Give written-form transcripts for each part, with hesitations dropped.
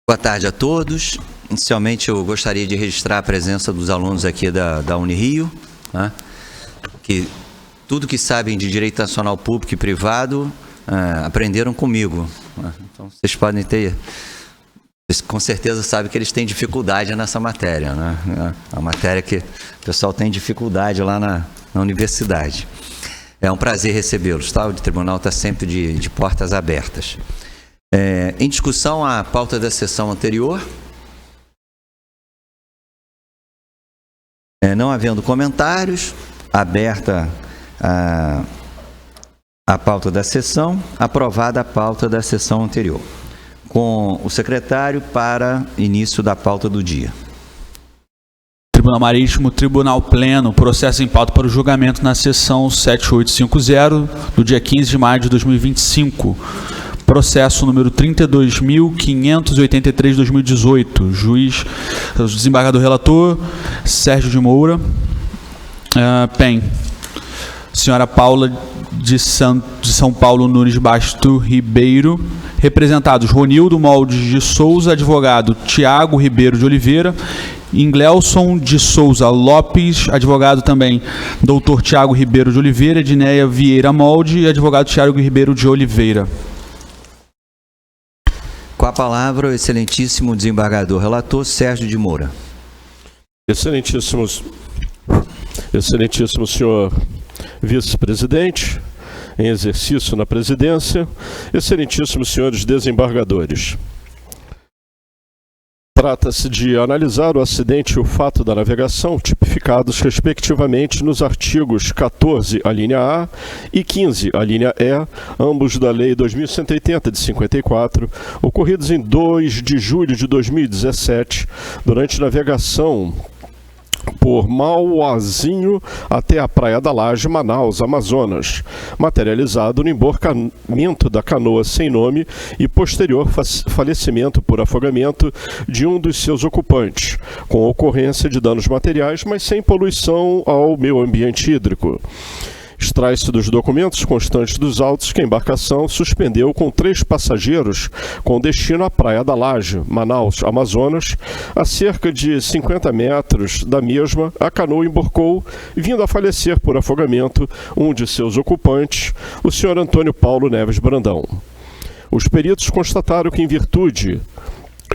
Boa tarde a todos. Inicialmente, eu gostaria de registrar a presença dos alunos aqui da Unirio, né, que tudo que sabem de direito nacional público e privado aprenderam comigo. Né? Então, vocês podem ter... Vocês com certeza sabem que eles têm dificuldade nessa matéria, né? A matéria que o pessoal tem dificuldade lá na universidade. É um prazer recebê-los, tá? O tribunal está sempre de portas abertas. Em discussão, a pauta da sessão anterior. Não havendo comentários, aberta a pauta da sessão, aprovada a pauta da sessão anterior. Com o secretário para início da pauta do dia. Tribunal Marítimo, Tribunal Pleno, processo em pauta para o julgamento na sessão 7850, do dia 15 de maio de 2025. Processo número 32.583/2018. Juiz, desembargador relator, Sérgio de Moura. PEN. Senhora Paula de São Paulo Nunes Basto Ribeiro. Representados: Ronildo Moldes de Souza, advogado Tiago Ribeiro de Oliveira. Inglelson de Souza Lopes, advogado também doutor Tiago Ribeiro de Oliveira. Edneia Vieira Molde, advogado Tiago Ribeiro de Oliveira. Com a palavra, o excelentíssimo desembargador relator Sérgio de Moura. Excelentíssimo senhor vice-presidente, em exercício na presidência, excelentíssimos senhores desembargadores. Trata-se de analisar o acidente e o fato da navegação, tipificados respectivamente nos artigos 14, a linha A, e 15, a linha E, ambos da Lei 2180 de 54, ocorridos em 2 de julho de 2017, durante navegação por Mauazinho até a Praia da Laje, Manaus, Amazonas, materializado no emborcamento da canoa sem nome e posterior falecimento por afogamento de um dos seus ocupantes, com ocorrência de danos materiais, mas sem poluição ao meio ambiente hídrico. Extrai-se dos documentos constantes dos autos que a embarcação suspendeu com 3 passageiros com destino à Praia da Laje, Manaus, Amazonas. A cerca de 50 metros da mesma, a canoa emborcou, vindo a falecer por afogamento um de seus ocupantes, o senhor Antônio Paulo Neves Brandão. Os peritos constataram que, em virtude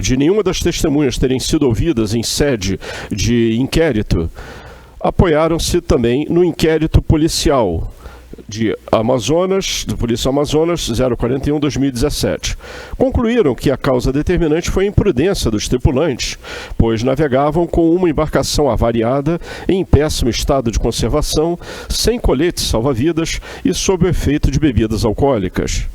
de nenhuma das testemunhas terem sido ouvidas em sede de inquérito, apoiaram-se também no inquérito policial de Amazonas, do Polícia Amazonas 041/2017. Concluíram que a causa determinante foi a imprudência dos tripulantes, pois navegavam com uma embarcação avariada, em péssimo estado de conservação, sem coletes salva-vidas e sob o efeito de bebidas alcoólicas.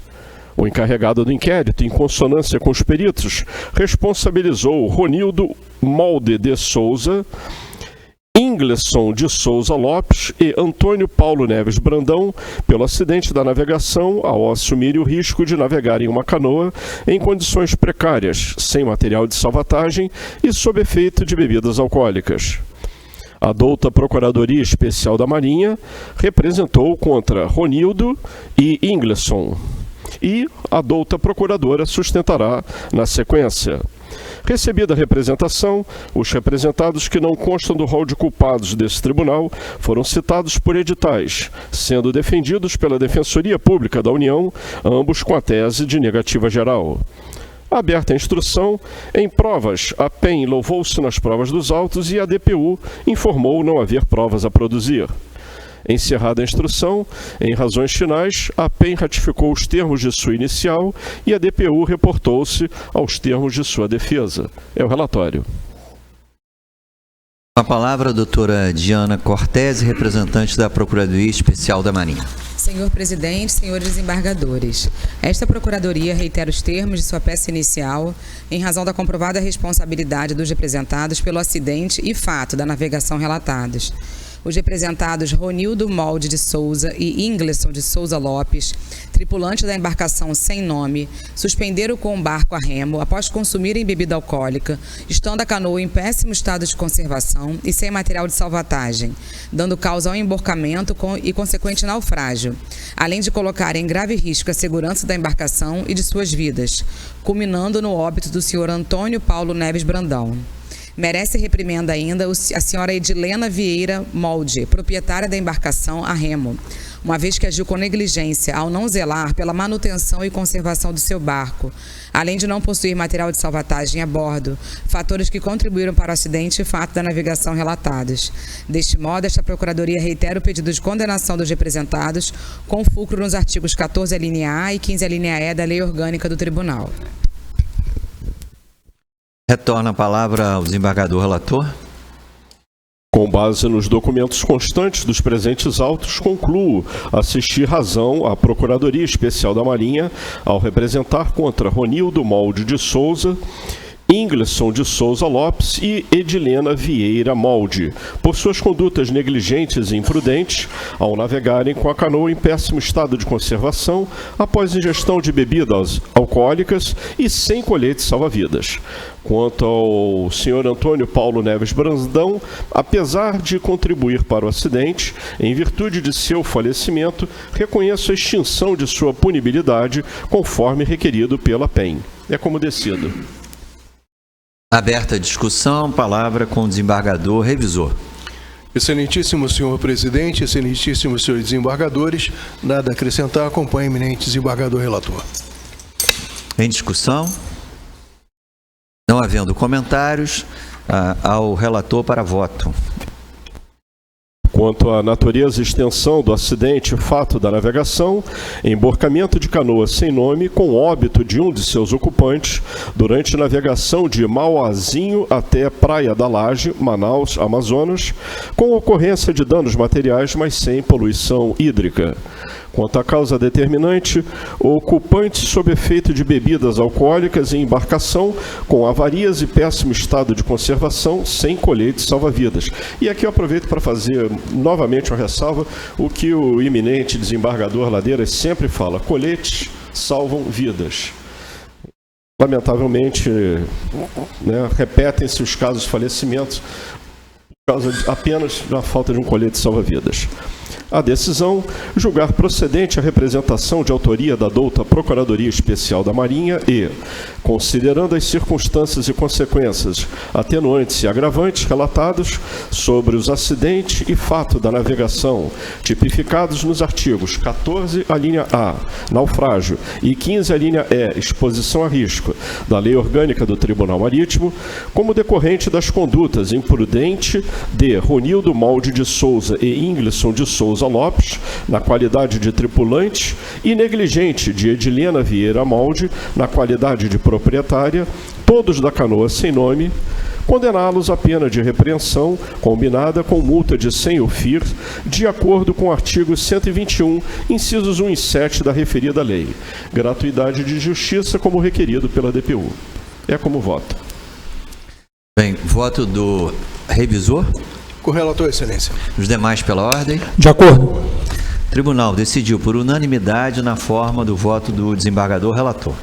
O encarregado do inquérito, em consonância com os peritos, responsabilizou Ronildo Molde de Souza, Inglesson de Souza Lopes e Antônio Paulo Neves Brandão pelo acidente da navegação ao assumirem o risco de navegar em uma canoa em condições precárias, sem material de salvatagem e sob efeito de bebidas alcoólicas. A douta Procuradoria Especial da Marinha representou contra Ronildo e Inglesson e a douta Procuradora sustentará na sequência. Recebida a representação, os representados que não constam do rol de culpados desse tribunal foram citados por editais, sendo defendidos pela Defensoria Pública da União, ambos com a tese de negativa geral. Aberta a instrução, em provas, a PEN louvou-se nas provas dos autos e a DPU informou não haver provas a produzir. Encerrada a instrução, em razões finais, a PEN ratificou os termos de sua inicial e a DPU reportou-se aos termos de sua defesa. É o relatório. Com a palavra, a doutora Diana Cortese, representante da Procuradoria Especial da Marinha. Senhor presidente, senhores desembargadores, esta Procuradoria reitera os termos de sua peça inicial em razão da comprovada responsabilidade dos representados pelo acidente e fato da navegação relatados. os representados Ronildo Molde de Souza e Ingleson de Souza Lopes, tripulante da embarcação sem nome, suspenderam com o barco a remo após consumirem bebida alcoólica, estando a canoa em péssimo estado de conservação e sem material de salvatagem, dando causa ao emborcamento e consequente naufrágio, além de colocar em grave risco a segurança da embarcação e de suas vidas, culminando no óbito do senhor Antônio Paulo Neves Brandão. Merece reprimenda ainda a senhora Edilena Vieira Molde, proprietária da embarcação a remo, uma vez que agiu com negligência ao não zelar pela manutenção e conservação do seu barco, além de não possuir material de salvatagem a bordo, fatores que contribuíram para o acidente e fato da navegação relatados. Deste modo, esta Procuradoria reitera o pedido de condenação dos representados, com fulcro nos artigos 14, a linha A e 15, a linha E da Lei Orgânica do Tribunal. Retorna a palavra ao desembargador relator. Com base nos documentos constantes dos presentes autos, concluo assistir razão à Procuradoria Especial da Marinha ao representar contra Ronildo Molde de Souza, Ingleson de Souza Lopes e Edilena Vieira Molde, por suas condutas negligentes e imprudentes ao navegarem com a canoa em péssimo estado de conservação após ingestão de bebidas alcoólicas e sem colete salva-vidas. Quanto ao senhor Antônio Paulo Neves Brandão, apesar de contribuir para o acidente, em virtude de seu falecimento, reconheço a extinção de sua punibilidade conforme requerido pela PEN. É como decido. Aberta a discussão, palavra com o desembargador revisor. Excelentíssimo senhor presidente, excelentíssimos senhores desembargadores, nada a acrescentar, acompanhe o eminente desembargador relator. Em discussão? Não havendo comentários, ao relator para voto. Quanto à natureza e extensão do acidente, fato da navegação, emborcamento de canoa sem nome com óbito de um de seus ocupantes durante navegação de Mauazinho até Praia da Laje, Manaus, Amazonas, com ocorrência de danos materiais, mas sem poluição hídrica. Quanto à causa determinante, ocupantes sob efeito de bebidas alcoólicas em embarcação com avarias e péssimo estado de conservação, sem colete salva-vidas. E aqui eu aproveito para fazer novamente uma ressalva, o que o eminente desembargador Ladeiras sempre fala: coletes salvam vidas. Lamentavelmente, repetem-se os casos de falecimentos por causa apenas da falta de um colete salva-vidas. A decisão, julgar procedente a representação de autoria da douta Procuradoria Especial da Marinha e, considerando as circunstâncias e consequências atenuantes e agravantes relatados sobre os acidentes e fato da navegação, tipificados nos artigos 14, a linha A, naufrágio, e 15, a linha E, exposição a risco, da Lei Orgânica do Tribunal Marítimo, como decorrente das condutas imprudente de Ronildo Molde de Souza e Ingleson de Souza Lopes, na qualidade de tripulante, e negligente de Edilena Vieira Molde, na qualidade de proprietária, todos da canoa sem nome, condená-los à pena de repreensão, combinada com multa de 100 UFIR, de acordo com o artigo 121, incisos 1 e 7 da referida lei. Gratuidade de justiça como requerido pela DPU. É como voto. Bem, voto do revisor. Com o relator, excelência. Os demais pela ordem. De acordo. O tribunal decidiu por unanimidade na forma do voto do desembargador relator.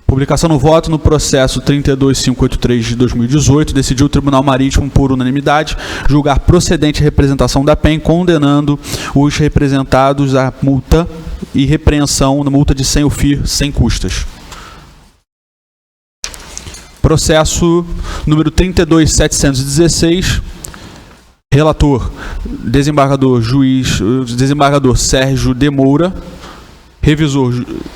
Publicação no voto no processo 32583 de 2018, decidiu o Tribunal Marítimo por unanimidade julgar procedente a representação da PEN, condenando os representados à multa e repreensão na multa de 100 UFIR sem custas. Processo número 32716. Relator, desembargador Sérgio de Moura. Revisor,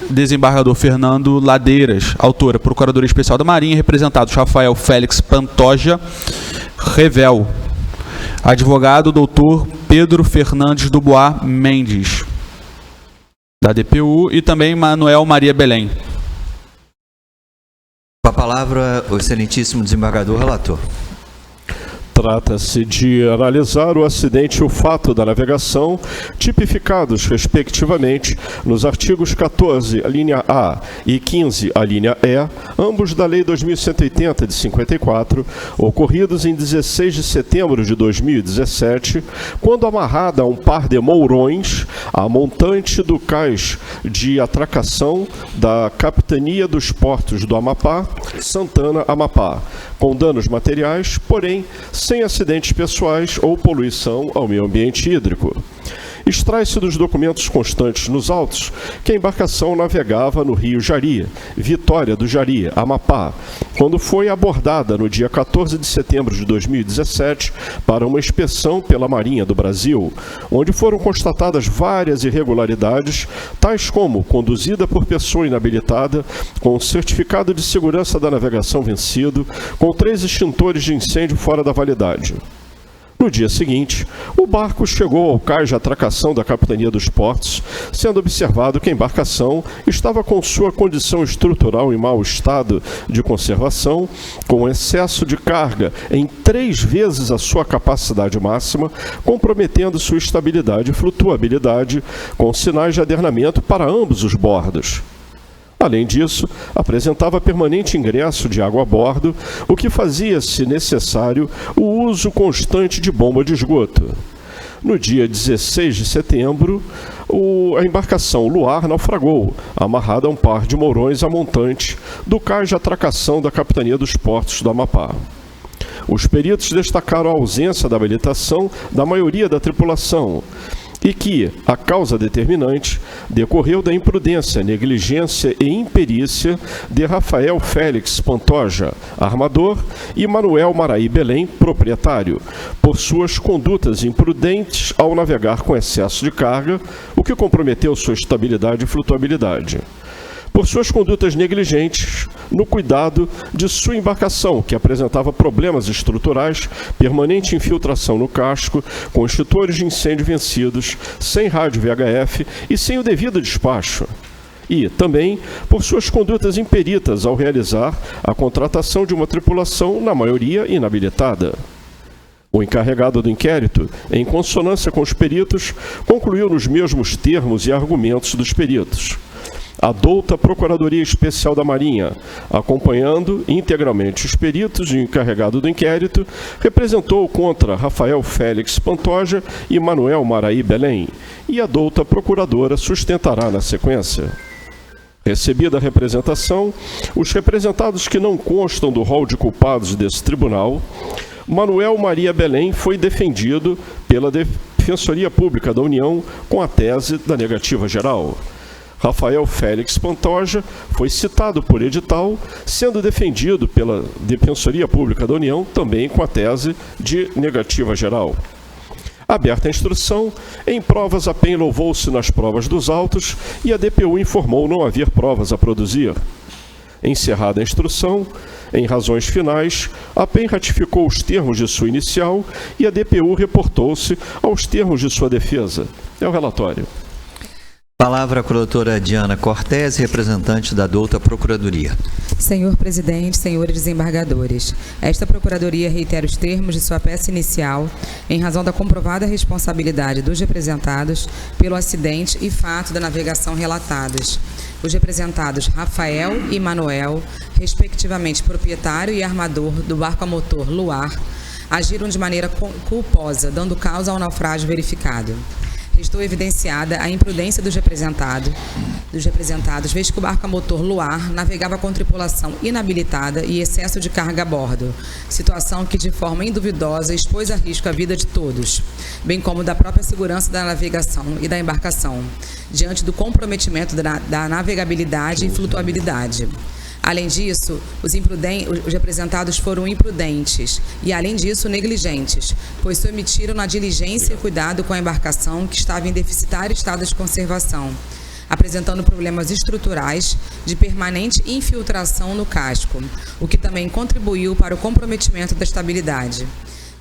desembargador Fernando Ladeiras. Autora, Procuradoria Especial da Marinha. Representados, Rafael Félix Pantoja Revel. Advogado, doutor Pedro Fernandes Dubois Mendes, da DPU. E também Manuel Maria Belém. Com a palavra, o excelentíssimo desembargador relator. Trata-se de analisar o acidente e o fato da navegação, tipificados, respectivamente, nos artigos 14, a linha A, e 15, a linha E, ambos da Lei 2180 de 54, ocorridos em 16 de setembro de 2017, quando amarrada a um par de mourões, a montante do cais de atracação da Capitania dos Portos do Amapá, Santana, Amapá, com danos materiais, porém, sem acidentes pessoais ou poluição ao meio ambiente hídrico. Extrai-se dos documentos constantes nos autos que a embarcação navegava no rio Jari, Vitória do Jari, Amapá, quando foi abordada no dia 14 de setembro de 2017 para uma inspeção pela Marinha do Brasil, onde foram constatadas várias irregularidades, tais como conduzida por pessoa inabilitada, com certificado de segurança da navegação vencido, com 3 extintores de incêndio fora da validade. No dia seguinte, o barco chegou ao cais de atracação da Capitania dos Portos, sendo observado que a embarcação estava com sua condição estrutural em mau estado de conservação, com excesso de carga em 3 vezes a sua capacidade máxima, comprometendo sua estabilidade e flutuabilidade, com sinais de adernamento para ambos os bordos. Além disso, apresentava permanente ingresso de água a bordo, o que fazia-se necessário o uso constante de bomba de esgoto. No dia 16 de setembro, a embarcação Luar naufragou, amarrada a um par de mourões a montante do cais de atracação da Capitania dos Portos do Amapá. Os peritos destacaram a ausência da habilitação da maioria da tripulação, e que a causa determinante decorreu da imprudência, negligência e imperícia de Rafael Félix Pantoja, armador, e Manuel Maraí Belém, proprietário, por suas condutas imprudentes ao navegar com excesso de carga, o que comprometeu sua estabilidade e flutuabilidade. Por suas condutas negligentes no cuidado de sua embarcação, que apresentava problemas estruturais, permanente infiltração no casco, com extintores de incêndio vencidos, sem rádio VHF e sem o devido despacho. E, também, por suas condutas imperitas ao realizar a contratação de uma tripulação, na maioria, inabilitada. O encarregado do inquérito, em consonância com os peritos, concluiu nos mesmos termos e argumentos dos peritos. A douta Procuradoria Especial da Marinha, acompanhando integralmente os peritos e o encarregado do inquérito, representou contra Rafael Félix Pantoja e Manuel Maraí Belém, e a douta Procuradora sustentará na sequência. Recebida a representação, os representados que não constam do rol de culpados desse tribunal, Manuel Maria Belém foi defendido pela Defensoria Pública da União com a tese da negativa geral. Rafael Félix Pantoja foi citado por edital, sendo defendido pela Defensoria Pública da União, também com a tese de negativa geral. Aberta a instrução, em provas a PEN louvou-se nas provas dos autos e a DPU informou não haver provas a produzir. Encerrada a instrução, em razões finais, a PEN ratificou os termos de sua inicial e a DPU reportou-se aos termos de sua defesa. É o relatório. Palavra com a doutora Diana Cortés, representante da douta Procuradoria. Senhor presidente, senhores desembargadores, esta Procuradoria reitera os termos de sua peça inicial em razão da comprovada responsabilidade dos representados pelo acidente e fato da navegação relatados. Os representados Rafael e Manuel, respectivamente proprietário e armador do barco a motor Luar, agiram de maneira culposa, dando causa ao naufrágio verificado. Restou evidenciada a imprudência dos representados, visto que o barco a motor Luar navegava com tripulação inabilitada e excesso de carga a bordo, situação que de forma induvidosa expôs a risco a vida de todos, bem como da própria segurança da navegação e da embarcação, diante do comprometimento da navegabilidade e flutuabilidade. Além disso, os representados foram imprudentes e, além disso, negligentes, pois se omitiram na diligência e cuidado com a embarcação que estava em deficitário estado de conservação, apresentando problemas estruturais de permanente infiltração no casco, o que também contribuiu para o comprometimento da estabilidade.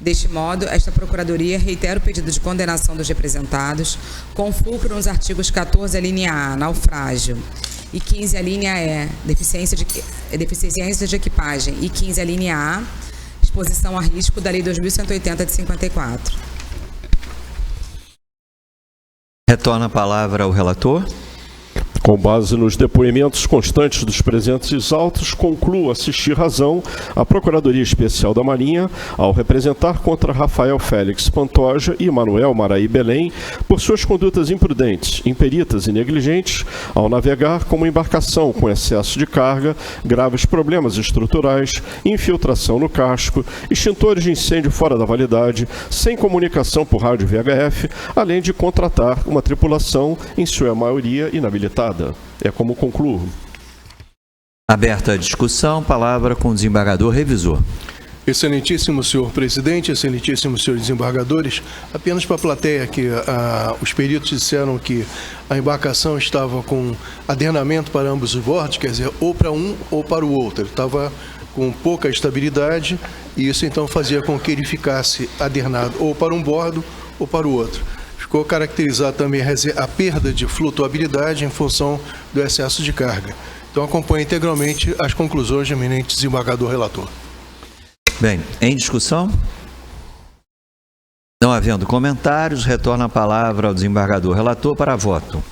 Deste modo, esta Procuradoria reitera o pedido de condenação dos representados, com fulcro nos artigos 14, a linha A, naufrágio, e 15, a linha E, deficiência de equipagem, e 15, a linha A, exposição a risco da Lei 2180 de 54. Retorna a palavra ao relator. Com base nos depoimentos constantes dos presentes autos, concluo assistir razão à Procuradoria Especial da Marinha ao representar contra Rafael Félix Pantoja e Manuel Maraí Belém por suas condutas imprudentes, imperitas e negligentes ao navegar com uma embarcação com excesso de carga, graves problemas estruturais, infiltração no casco, extintores de incêndio fora da validade, sem comunicação por rádio VHF, além de contratar uma tripulação, em sua maioria inabilitada. É como concluo. Aberta a discussão, palavra com o desembargador revisor. Excelentíssimo senhor presidente, excelentíssimos senhores desembargadores, apenas para a plateia que os peritos disseram que a embarcação estava com adernamento para ambos os bordos, quer dizer, ou para um ou para o outro. Ele estava com pouca estabilidade e isso então fazia com que ele ficasse adernado ou para um bordo ou para o outro. Ficou caracterizado também a perda de flutuabilidade em função do excesso de carga. Então, acompanhe integralmente as conclusões do eminente desembargador relator. Bem, em discussão? Não havendo comentários, retorna a palavra ao desembargador relator para voto.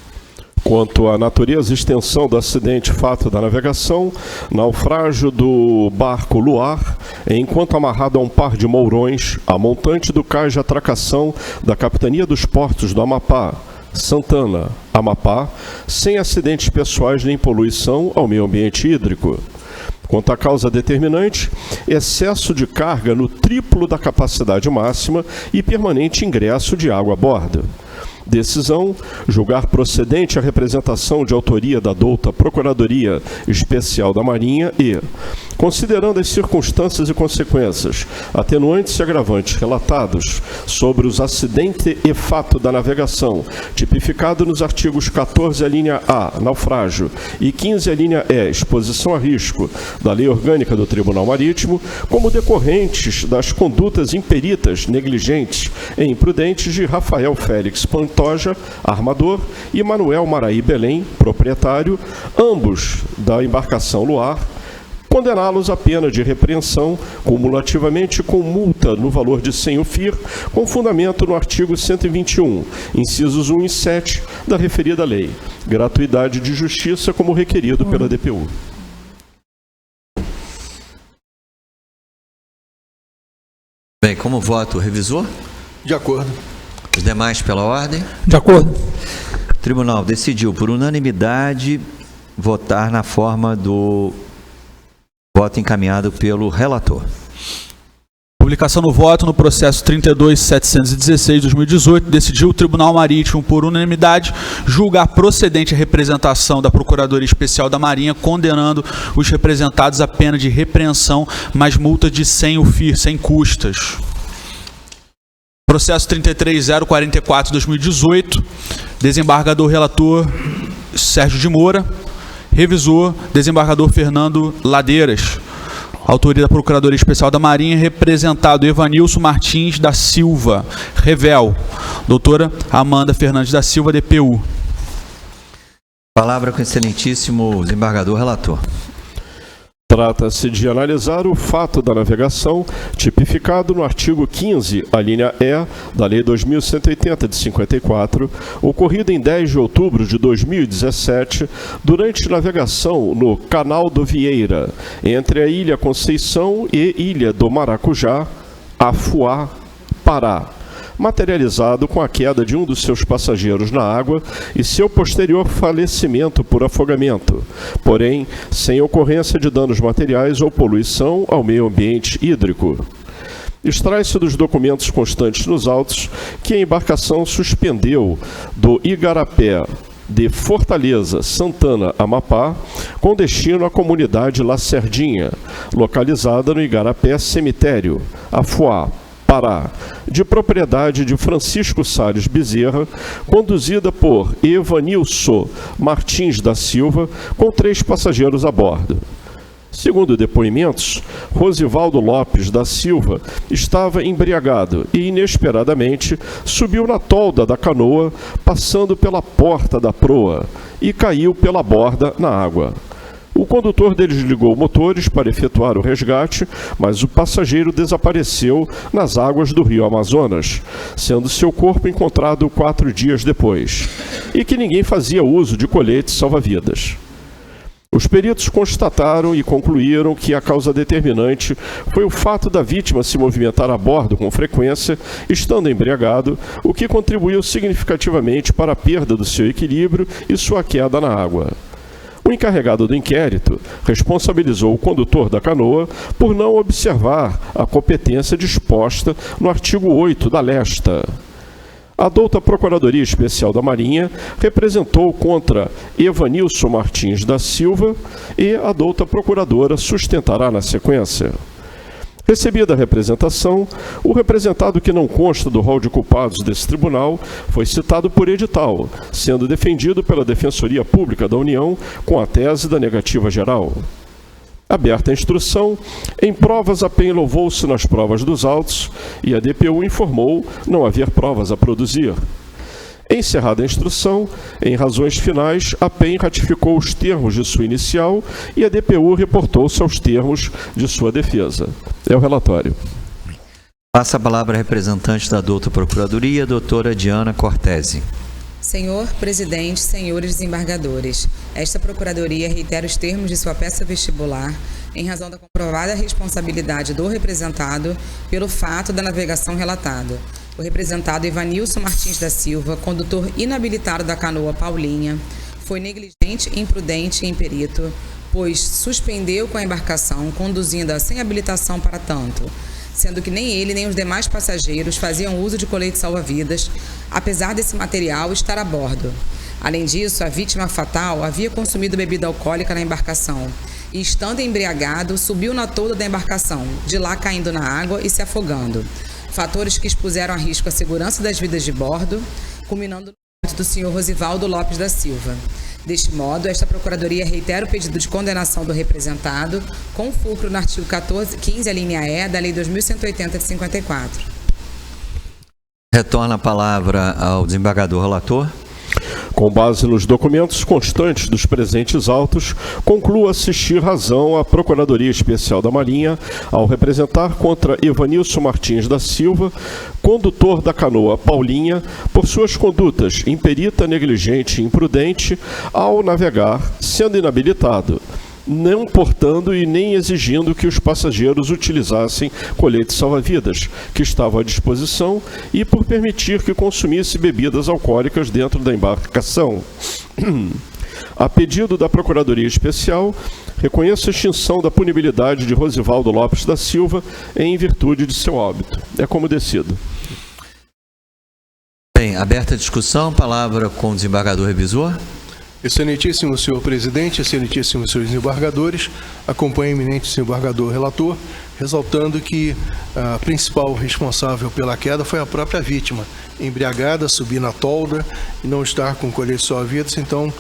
Quanto à natureza e extensão do acidente fato da navegação, naufrágio do barco Luar, enquanto amarrado a um par de mourões, a montante do cais de atracação da Capitania dos Portos do Amapá, Santana, Amapá, sem acidentes pessoais nem poluição ao meio ambiente hídrico. Quanto à causa determinante, excesso de carga no triplo da capacidade máxima e permanente ingresso de água a bordo. Decisão: julgar procedente a representação de autoria da douta Procuradoria Especial da Marinha e, considerando as circunstâncias e consequências, atenuantes e agravantes relatados sobre os acidente e fato da navegação, tipificado nos artigos 14, a linha A, naufrágio, e 15, a linha E, exposição a risco, da Lei Orgânica do Tribunal Marítimo, como decorrentes das condutas imperitas, negligentes e imprudentes de Rafael Félix Pantoja, armador, e Manuel Maraí Belém, proprietário, ambos da embarcação Luar, condená-los à pena de repreensão, cumulativamente com multa no valor de 100 UFIR, com fundamento no artigo 121, incisos 1 e 7 da referida lei. Gratuidade de justiça como requerido pela DPU. Bem, como voto o revisor? De acordo. Os demais pela ordem? De acordo. O tribunal decidiu por unanimidade votar na forma do voto encaminhado pelo relator. Publicação no voto no processo 32.716/2018, decidiu o Tribunal Marítimo, por unanimidade, julgar procedente a representação da Procuradoria Especial da Marinha, condenando os representados à pena de repreensão, mais multa de 100 UFIR, sem custas. Processo 33.044/2018, desembargador relator Sérgio de Moura, revisor desembargador Fernando Ladeiras. Autoria da Procuradoria Especial da Marinha, representado Evanilson Martins da Silva, Revel. Doutora Amanda Fernandes da Silva, DPU. Palavra com o excelentíssimo desembargador relator. Trata-se de analisar o fato da navegação tipificado no artigo 15, a linha E, da Lei 2180 de 54, ocorrido em 10 de outubro de 2017, durante navegação no Canal do Vieira, entre a Ilha Conceição e Ilha do Maracujá, Afuá, Pará, materializado com a queda de um dos seus passageiros na água e seu posterior falecimento por afogamento, porém sem ocorrência de danos materiais ou poluição ao meio ambiente hídrico. Extrai-se dos documentos constantes nos autos que a embarcação suspendeu do Igarapé de Fortaleza, Santana, Amapá, com destino à comunidade Lacerdinha, localizada no Igarapé Cemitério, Afuá, Pará, de propriedade de Francisco Salles Bezerra, conduzida por Evanilson Martins da Silva, com 3 passageiros a bordo. Segundo depoimentos, Rosivaldo Lopes da Silva estava embriagado e, inesperadamente, subiu na tolda da canoa, passando pela porta da proa, e caiu pela borda na água. O condutor desligou motores para efetuar o resgate, mas o passageiro desapareceu nas águas do rio Amazonas, sendo seu corpo encontrado 4 dias depois, e que ninguém fazia uso de coletes salva-vidas. Os peritos constataram e concluíram que a causa determinante foi o fato da vítima se movimentar a bordo com frequência, estando embriagado, o que contribuiu significativamente para a perda do seu equilíbrio e sua queda na água. O encarregado do inquérito responsabilizou o condutor da canoa por não observar a competência disposta no artigo 8 da Lesta. A douta Procuradoria Especial da Marinha representou contra Evanilson Martins da Silva e a douta Procuradora sustentará na sequência. Recebida a representação, o representado que não consta do rol de culpados desse tribunal foi citado por edital, sendo defendido pela Defensoria Pública da União com a tese da negativa geral. Aberta a instrução, em provas a PEN louvou-se nas provas dos autos e a DPU informou não haver provas a produzir. Encerrada a instrução, em razões finais, a PEN ratificou os termos de sua inicial e a DPU reportou-se aos termos de sua defesa. É o relatório. Passa a palavra à representante da douta Procuradoria, doutora Diana Cortese. Senhor Presidente, senhores desembargadores, esta Procuradoria reitera os termos de sua peça vestibular em razão da comprovada responsabilidade do representado pelo fato da navegação relatada. O representado Evanilson Martins da Silva, condutor inabilitado da canoa Paulinha, foi negligente, imprudente e imperito, pois suspendeu com a embarcação, conduzindo-a sem habilitação para tanto, sendo que nem ele nem os demais passageiros faziam uso de colete salva-vidas, apesar desse material estar a bordo. Além disso, a vítima fatal havia consumido bebida alcoólica na embarcação e, estando embriagado, subiu na tolda da embarcação, de lá caindo na água e se afogando. Fatores que expuseram a risco a segurança das vidas de bordo, culminando no óbito do senhor Rosivaldo Lopes da Silva. Deste modo, esta Procuradoria reitera o pedido de condenação do representado, com fulcro no artigo 15, a linha E, da Lei 2.180 de 54. Retorna a palavra ao desembargador relator. Com base nos documentos constantes dos presentes autos, concluo assistir razão à Procuradoria Especial da Marinha ao representar contra Evanilson Martins da Silva, condutor da canoa Paulinha, por suas condutas imperita, negligente e imprudente ao navegar, sendo inabilitado, não portando e nem exigindo que os passageiros utilizassem coletes salva-vidas, que estavam à disposição, e por permitir que consumisse bebidas alcoólicas dentro da embarcação. A pedido da Procuradoria Especial, reconheço a extinção da punibilidade de Rosivaldo Lopes da Silva em virtude de seu óbito. É como decido. Bem, aberta a discussão, palavra com o desembargador revisor. Excelentíssimo senhor presidente, excelentíssimos senhores desembargadores, acompanho o eminente desembargador relator, ressaltando que a principal responsável pela queda foi a própria vítima, embriagada, subir na tolda e não estar com colete salva-vidas, então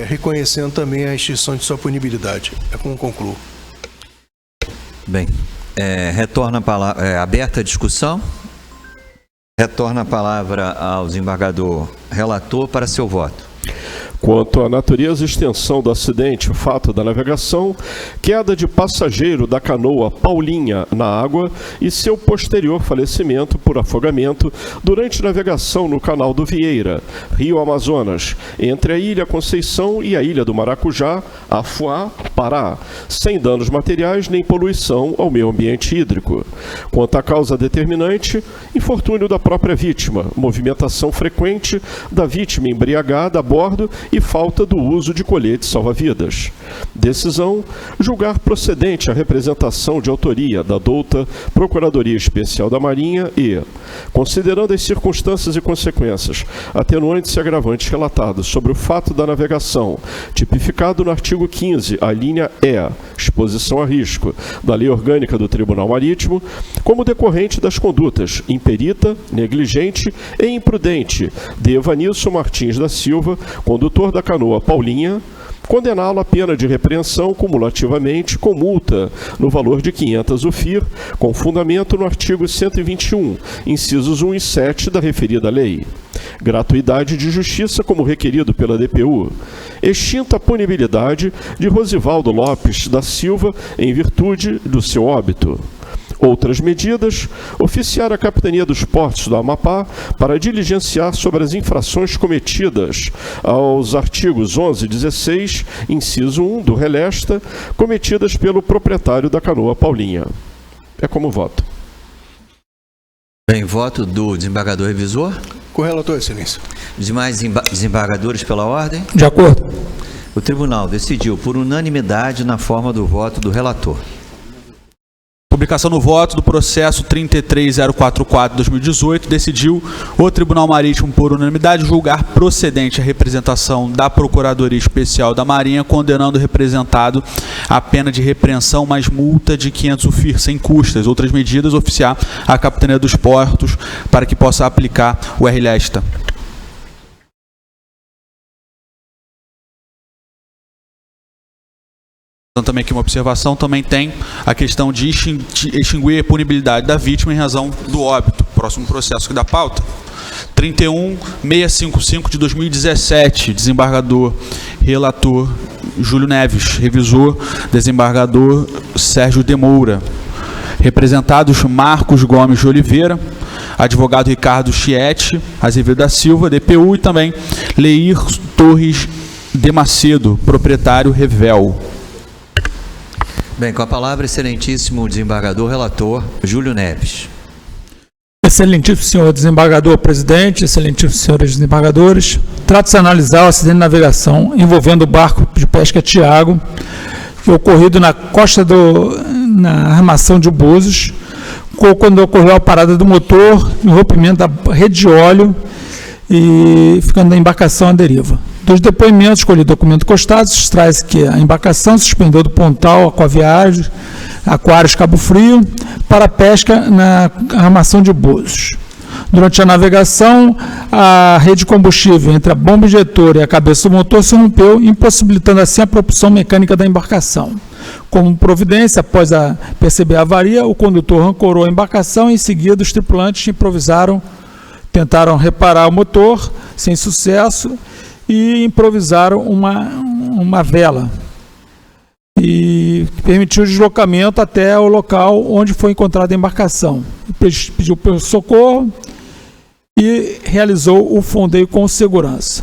reconhecendo também a extinção de sua punibilidade. É como concluo. Bem, retorna a palavra, aberta a discussão, retorna a palavra ao desembargador relator para seu voto. Quanto à natureza e extensão do acidente, o fato da navegação, queda de passageiro da canoa Paulinha na água e seu posterior falecimento por afogamento durante navegação no canal do Vieira, Rio Amazonas, entre a Ilha Conceição e a Ilha do Maracujá, Afuá, Pará, sem danos materiais nem poluição ao meio ambiente hídrico. Quanto à causa determinante, infortúnio da própria vítima, movimentação frequente da vítima embriagada a bordo e falta do uso de coletes salva-vidas. Decisão: julgar procedente a representação de autoria da douta Procuradoria Especial da Marinha e, considerando as circunstâncias e consequências, atenuantes e agravantes relatados sobre o fato da navegação, tipificado no artigo 15, a linha E, exposição a risco, da Lei Orgânica do Tribunal Marítimo, como decorrente das condutas imperita, negligente e imprudente de Evanilson Martins da Silva, condutor da canoa Paulinha, condená-lo à pena de repreensão cumulativamente com multa no valor de 500 UFIR, com fundamento no artigo 121, incisos 1 e 7 da referida lei. gratuidade de justiça como requerido pela DPU, extinta a punibilidade de Rosivaldo Lopes da Silva em virtude do seu óbito. Outras medidas, oficiar a Capitania dos Portos do Amapá para diligenciar sobre as infrações cometidas aos artigos 11 e 16, inciso 1 do Relesta, cometidas pelo proprietário da canoa Paulinha. É como voto. Bem, voto do desembargador revisor. Com o relator, excelência. Os demais desembargadores pela ordem. De acordo. O tribunal decidiu por unanimidade na forma do voto do relator. Publicação no voto do processo 33044/2018, decidiu o Tribunal Marítimo, por unanimidade, julgar procedente a representação da Procuradoria Especial da Marinha, condenando o representado a pena de repreensão mais multa de 500 UFIR sem custas. Outras medidas, oficiar a Capitania dos Portos para que possa aplicar o RLESTA. Também aqui uma observação, também tem a questão de extinguir a punibilidade da vítima em razão do óbito. Próximo processo aqui da pauta, 31655/2017, desembargador relator Júlio Neves, revisor desembargador Sérgio de Moura, representados Marcos Gomes de Oliveira, advogado Ricardo Chiete Azevedo da Silva, DPU, e também Leir Torres de Macedo, proprietário Revel. Bem, com a palavra, excelentíssimo desembargador relator Júlio Neves. Excelentíssimo senhor desembargador presidente, excelentíssimos senhores desembargadores, trata-se de analisar o acidente de navegação envolvendo o barco de pesca Tiago, que ocorrido na costa na armação de Búzios, quando ocorreu a parada do motor, o rompimento da rede de óleo e ficando a embarcação à deriva. Dos depoimentos, escolhi documento costado, extrai-se que a embarcação se suspendeu do Pontal Aquários Cabo Frio para pesca na armação de Búzios. Durante a navegação, a rede de combustível entre a bomba injetora e a cabeça do motor se rompeu, impossibilitando assim a propulsão mecânica da embarcação. Como providência, após perceber a avaria, o condutor ancorou a embarcação e, em seguida, os tripulantes tentaram reparar o motor, sem sucesso, e improvisaram uma vela e permitiu o deslocamento até o local onde foi encontrada a embarcação. Pediu pelo socorro e realizou o fondeio com segurança.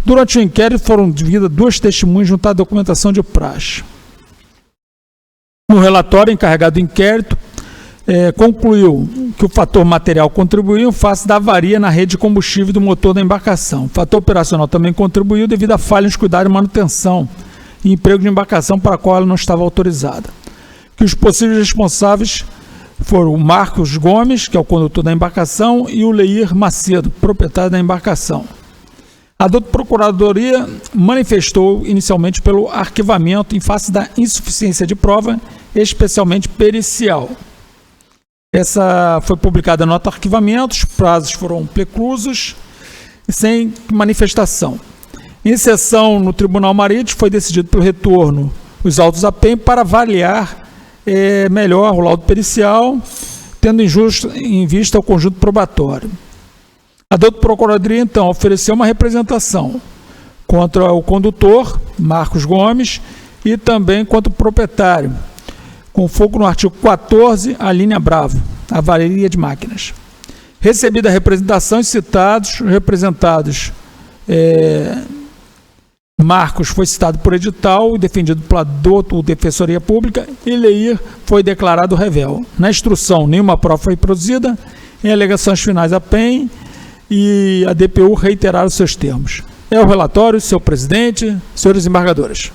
Durante o inquérito foram ouvidas 2 testemunhas junto à documentação de praxe. No relatório, encarregado do inquérito concluiu que o fator material contribuiu em face da avaria na rede de combustível do motor da embarcação. O fator operacional também contribuiu devido à falha nos cuidados de manutenção e emprego de embarcação para a qual ela não estava autorizada. Que os possíveis responsáveis foram o Marcos Gomes, que é o condutor da embarcação, e o Leir Macedo, proprietário da embarcação. A doutora Procuradoria manifestou inicialmente pelo arquivamento em face da insuficiência de prova, especialmente pericial. Essa foi publicada a nota de arquivamento, os prazos foram preclusos e sem manifestação. Em sessão no Tribunal Marítimo, foi decidido pelo retorno os autos a PEN para avaliar melhor o laudo pericial, tendo em vista o conjunto probatório. A doutora Procuradoria, então, ofereceu uma representação contra o condutor, Marcos Gomes, e também contra o proprietário, com foco no artigo 14, a linha Bravo, avaria de máquinas. Recebida a representação e citados, os representados Marcos foi citado por edital e defendido pela Defensoria Pública, e Leir foi declarado rével. Na instrução, nenhuma prova foi produzida, em alegações finais a PEN e a DPU reiteraram seus termos. É o relatório, senhor presidente, senhores desembargadores.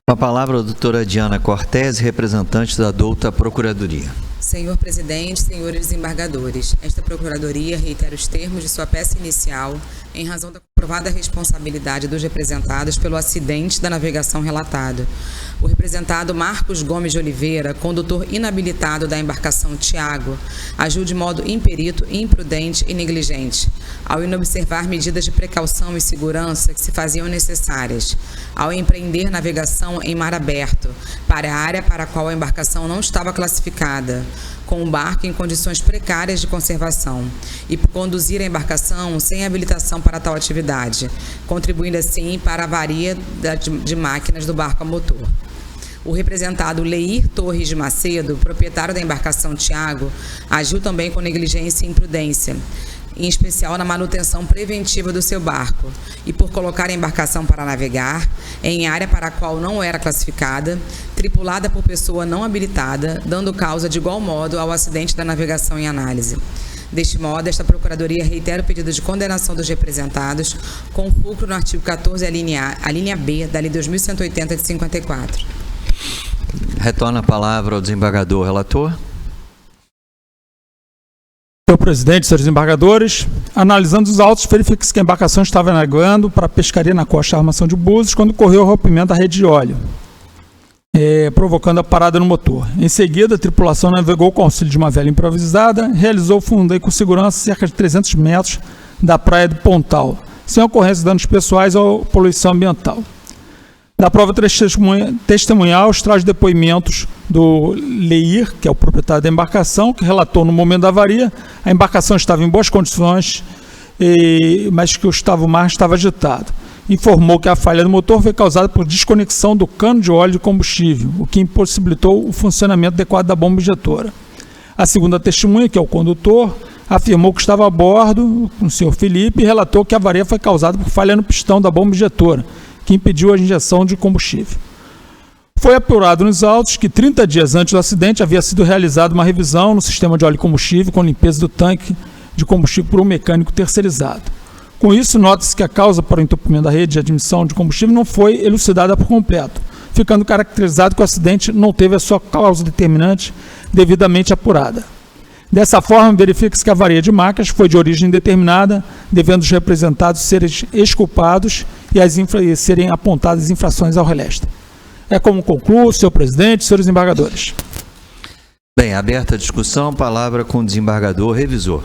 Com a palavra, a doutora Diana Cortez, representante da douta Procuradoria. Senhor presidente, senhores desembargadores, esta Procuradoria reitera os termos de sua peça inicial em razão da comprovada responsabilidade dos representados pelo acidente da navegação relatado. O representado Marcos Gomes de Oliveira, condutor inabilitado da embarcação Tiago, agiu de modo imperito, imprudente e negligente, ao inobservar medidas de precaução e segurança que se faziam necessárias, ao empreender navegação em mar aberto, para a área para a qual a embarcação não estava classificada, com o barco em condições precárias de conservação e por conduzir a embarcação sem habilitação para tal atividade, contribuindo assim para a avaria de máquinas do barco a motor. O representado Leir Torres de Macedo, proprietário da embarcação Tiago, agiu também com negligência e imprudência, em especial na manutenção preventiva do seu barco, e por colocar a embarcação para navegar em área para a qual não era classificada, tripulada por pessoa não habilitada, dando causa de igual modo ao acidente da navegação em análise. Deste modo, esta Procuradoria reitera o pedido de condenação dos representados, com fulcro no artigo 14, a linha B da Lei 2180 de 54. Retorna a palavra ao desembargador relator. Senhor presidente, senhores desembargadores, analisando os autos, verifica-se que a embarcação estava navegando para pescaria na costa da Armação de Búzios quando ocorreu o rompimento da rede de óleo, provocando a parada no motor. Em seguida, a tripulação navegou com o auxílio de uma vela improvisada, realizou o fundeio com segurança cerca de 300 metros da praia do Pontal, sem ocorrência de danos pessoais ou poluição ambiental. Da prova testemunhal, os traz depoimentos do Leir, que é o proprietário da embarcação, que relatou no momento da avaria, a embarcação estava em boas condições, mas que o mar estava agitado. Informou que a falha do motor foi causada por desconexão do cano de óleo de combustível, o que impossibilitou o funcionamento adequado da bomba injetora. A segunda testemunha, que é o condutor, afirmou que estava a bordo com o senhor Felipe e relatou que a avaria foi causada por falha no pistão da bomba injetora, que impediu a injeção de combustível. Foi apurado nos autos que 30 dias antes do acidente havia sido realizada uma revisão no sistema de óleo e combustível com limpeza do tanque de combustível por um mecânico terceirizado. Com isso, nota-se que a causa para o entupimento da rede de admissão de combustível não foi elucidada por completo, ficando caracterizado que o acidente não teve a sua causa determinante devidamente apurada. Dessa forma, verifica-se que a avaria de máquinas foi de origem indeterminada, devendo os representados serem exculpados e serem apontadas infrações ao relestre. É como concluo, senhor presidente, senhores desembargadores. Bem, aberta a discussão, palavra com o desembargador revisor.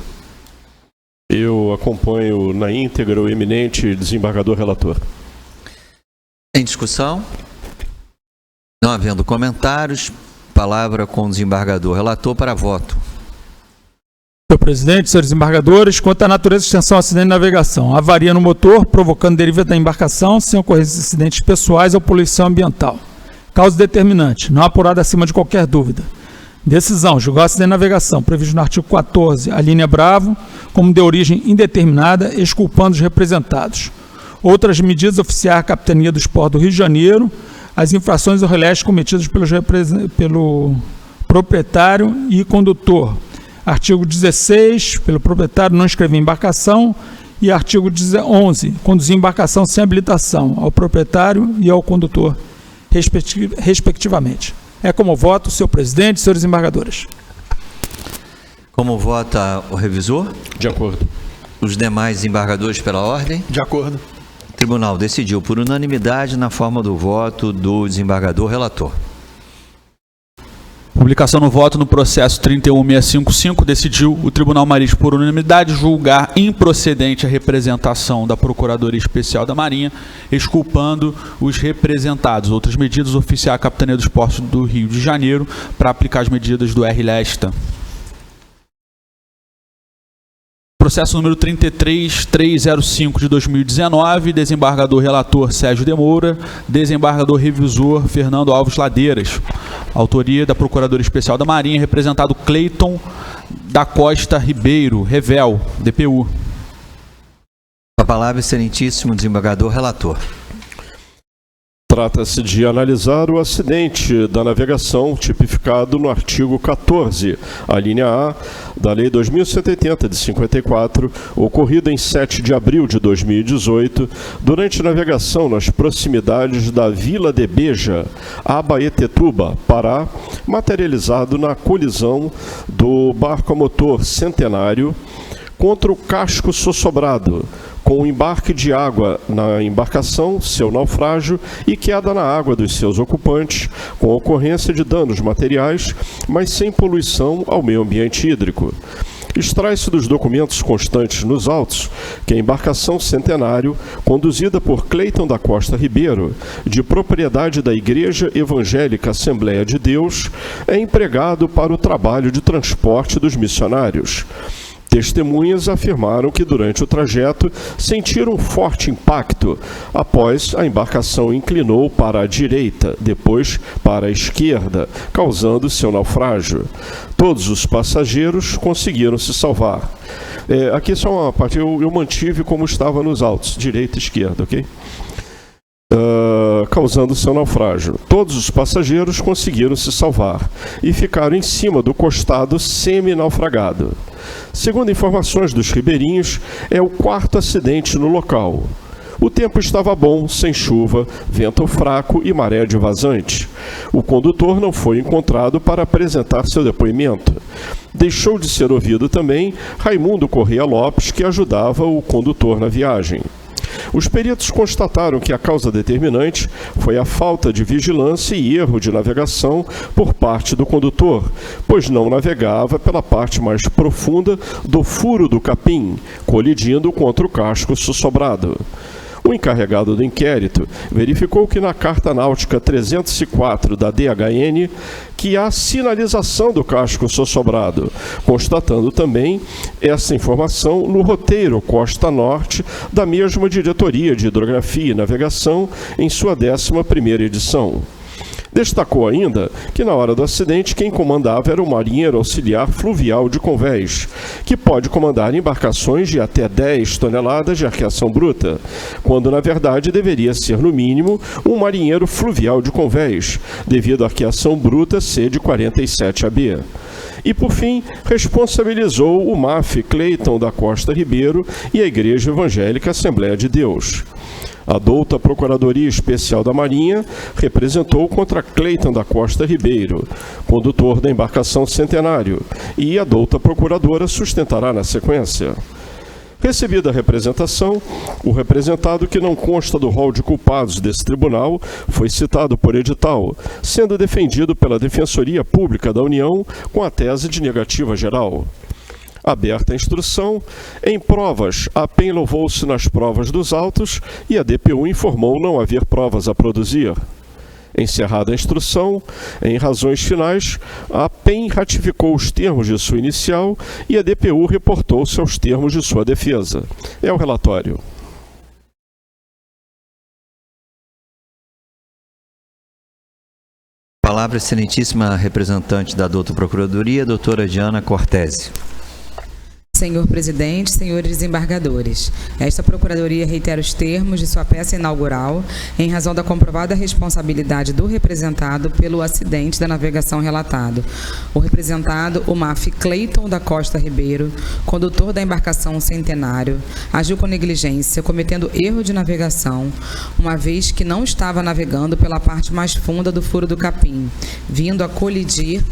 Eu acompanho na íntegra o eminente desembargador relator. Em discussão? Não havendo comentários, palavra com o desembargador relator para voto. Senhor presidente, senhores desembargadores, quanto à natureza e extensão do acidente de navegação, avaria no motor, provocando deriva da embarcação, sem ocorrência de acidentes pessoais ou poluição ambiental. Causa determinante, não apurada acima de qualquer dúvida. Decisão, julgar o acidente de navegação, previsto no artigo 14, a linha Bravo, como de origem indeterminada, exculpando os representados. Outras medidas, oficiar a Capitania dos Portos do Rio de Janeiro, as infrações ao relestre cometidas pelo proprietário e condutor. Artigo 16, pelo proprietário não inscrever embarcação, e artigo 11, conduzir embarcação sem habilitação ao proprietário e ao condutor, respectivamente. É como voto, senhor presidente, senhores desembargadores. Como vota o revisor? De acordo. Os demais desembargadores pela ordem? De acordo. O tribunal decidiu por unanimidade na forma do voto do desembargador relator. Publicação no voto no processo 31655, decidiu o Tribunal Marítimo por unanimidade julgar improcedente a representação da Procuradoria Especial da Marinha, exculpando os representados. Outras medidas, oficiar a Capitania dos Portos do Rio de Janeiro para aplicar as medidas do R-Lesta. Processo número 33305 de 2019, desembargador relator Sérgio de Moura, desembargador revisor Fernando Alves Ladeiras. Autoria da Procuradoria Especial da Marinha, representado Cleiton da Costa Ribeiro, Revel, DPU. A palavra, excelentíssimo desembargador relator. Trata-se de analisar o acidente da navegação tipificado no artigo 14, a linha A, da Lei 2180 de 54, ocorrido em 7 de abril de 2018, durante navegação nas proximidades da Vila de Beja, Abaetetuba, Pará, materializado na colisão do barco a motor Centenário contra o casco sossobrado, com o embarque de água na embarcação, seu naufrágio e queda na água dos seus ocupantes, com ocorrência de danos materiais, mas sem poluição ao meio ambiente hídrico. Extrai-se dos documentos constantes nos autos que a embarcação Centenário, conduzida por Cleiton da Costa Ribeiro, de propriedade da Igreja Evangélica Assembleia de Deus, é empregado para o trabalho de transporte dos missionários. Testemunhas afirmaram que durante o trajeto sentiram um forte impacto após a embarcação inclinou para a direita, depois para a esquerda, causando seu naufrágio. Todos os passageiros conseguiram se salvar. Aqui só uma parte, eu mantive como estava nos autos, direita e esquerda, ok? Causando seu naufrágio. Todos os passageiros conseguiram se salvar e ficaram em cima do costado semi-naufragado. Segundo informações dos ribeirinhos, é o 4º acidente no local. O tempo estava bom, sem chuva, vento fraco e maré de vazante. O condutor não foi encontrado para apresentar seu depoimento. Deixou de ser ouvido também Raimundo Correia Lopes, que ajudava o condutor na viagem. Os peritos constataram que a causa determinante foi a falta de vigilância e erro de navegação por parte do condutor, pois não navegava pela parte mais profunda do furo do capim, colidindo contra o casco sussobrado. O encarregado do inquérito verificou que na Carta Náutica 304 da DHN que há sinalização do casco sussobrado, constatando também essa informação no roteiro Costa Norte da mesma Diretoria de Hidrografia e Navegação em sua 11ª edição. Destacou ainda que na hora do acidente quem comandava era o marinheiro auxiliar fluvial de Convés, que pode comandar embarcações de até 10 toneladas de arqueação bruta, quando na verdade deveria ser no mínimo um marinheiro fluvial de Convés, devido à arqueação bruta ser de 47 AB. E, por fim, responsabilizou o MAF Cleiton da Costa Ribeiro e a Igreja Evangélica Assembleia de Deus. A douta Procuradoria Especial da Marinha representou contra Cleiton da Costa Ribeiro, condutor da embarcação Centenário, e a douta Procuradora sustentará na sequência. Recebida a representação, o representado que não consta do rol de culpados desse tribunal foi citado por edital, sendo defendido pela Defensoria Pública da União com a tese de negativa geral. Aberta a instrução, em provas, a PEN louvou-se nas provas dos autos e a DPU informou não haver provas a produzir. Encerrada a instrução, em razões finais, a PEN ratificou os termos de sua inicial e a DPU reportou-se aos termos de sua defesa. É o relatório. Palavra, excelentíssima representante da douta Procuradoria, doutora Diana Cortese. Senhor presidente, senhores desembargadores, esta Procuradoria reitera os termos de sua peça inaugural em razão da comprovada responsabilidade do representado pelo acidente da navegação relatado. O representado, o MAF Cleiton da Costa Ribeiro, condutor da embarcação Centenário, agiu com negligência, cometendo erro de navegação, uma vez que não estava navegando pela parte mais funda do furo do capim, vindo a colidir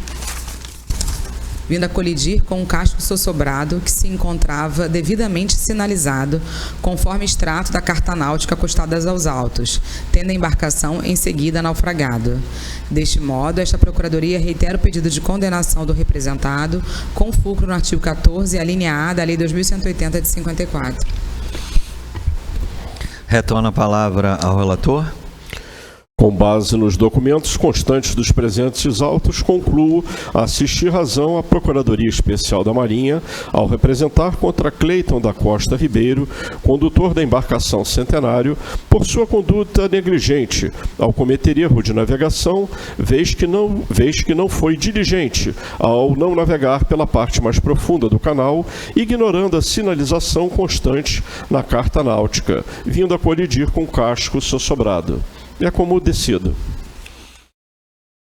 com um casco sussobrado que se encontrava devidamente sinalizado, conforme extrato da Carta Náutica acostadas aos autos, tendo a embarcação em seguida naufragado. Deste modo, esta Procuradoria reitera o pedido de condenação do representado, com fulcro no artigo 14, a linha A da Lei 2180 de 54. Retorna a palavra ao relator. Com base nos documentos constantes dos presentes autos, concluo assistir razão à Procuradoria Especial da Marinha ao representar contra Cleiton da Costa Ribeiro, condutor da embarcação Centenário, por sua conduta negligente ao cometer erro de navegação, vez que não foi diligente ao não navegar pela parte mais profunda do canal, ignorando a sinalização constante na Carta Náutica, vindo a colidir com o casco sussobrado. É como decido.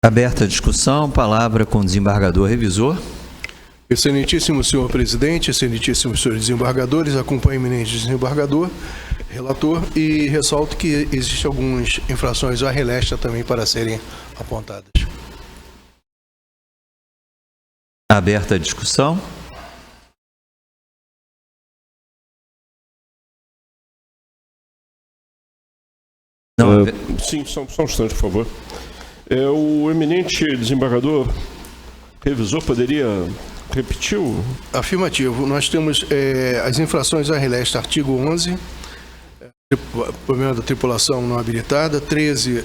Aberta a discussão, palavra com o desembargador revisor. Excelentíssimo senhor presidente, excelentíssimos senhores desembargadores, acompanho o eminente desembargador, relator, e ressalto que existem algumas infrações à relesta também para serem apontadas. Aberta a discussão. Sim, só um instante, por favor. O eminente desembargador revisor poderia repetiu? Afirmativo. Nós temos as infrações à relesta, artigo 11, problema da tripulação não habilitada, 13,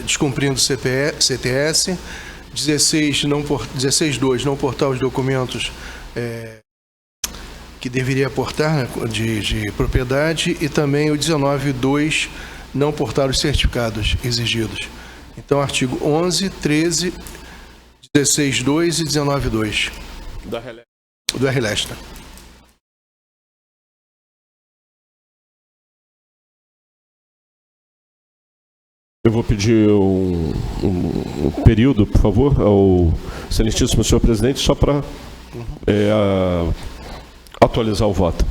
descumprindo CTS, 16.2, não portar os documentos que deveria portar, né, de propriedade, e também o 19.2, não portar os certificados exigidos. Então, artigo 11, 13, 16.2 e 19.2. Do RLESTA. Eu vou pedir um período, por favor, ao excelentíssimo senhor presidente, só para atualizar o voto.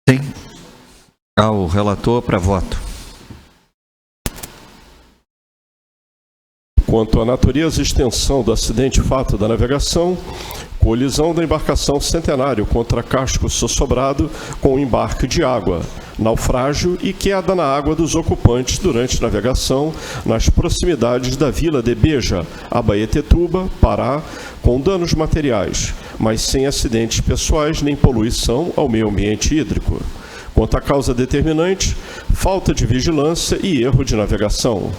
Sim. Ao relator para voto. Quanto à natureza e extensão do acidente fato da navegação, colisão da embarcação Centenário contra casco sossobrado com embarque de água, naufrágio e queda na água dos ocupantes durante navegação nas proximidades da vila de Beja, Abaetetuba, Pará, com danos materiais, mas sem acidentes pessoais nem poluição ao meio ambiente hídrico. Quanto à causa determinante, falta de vigilância e erro de navegação.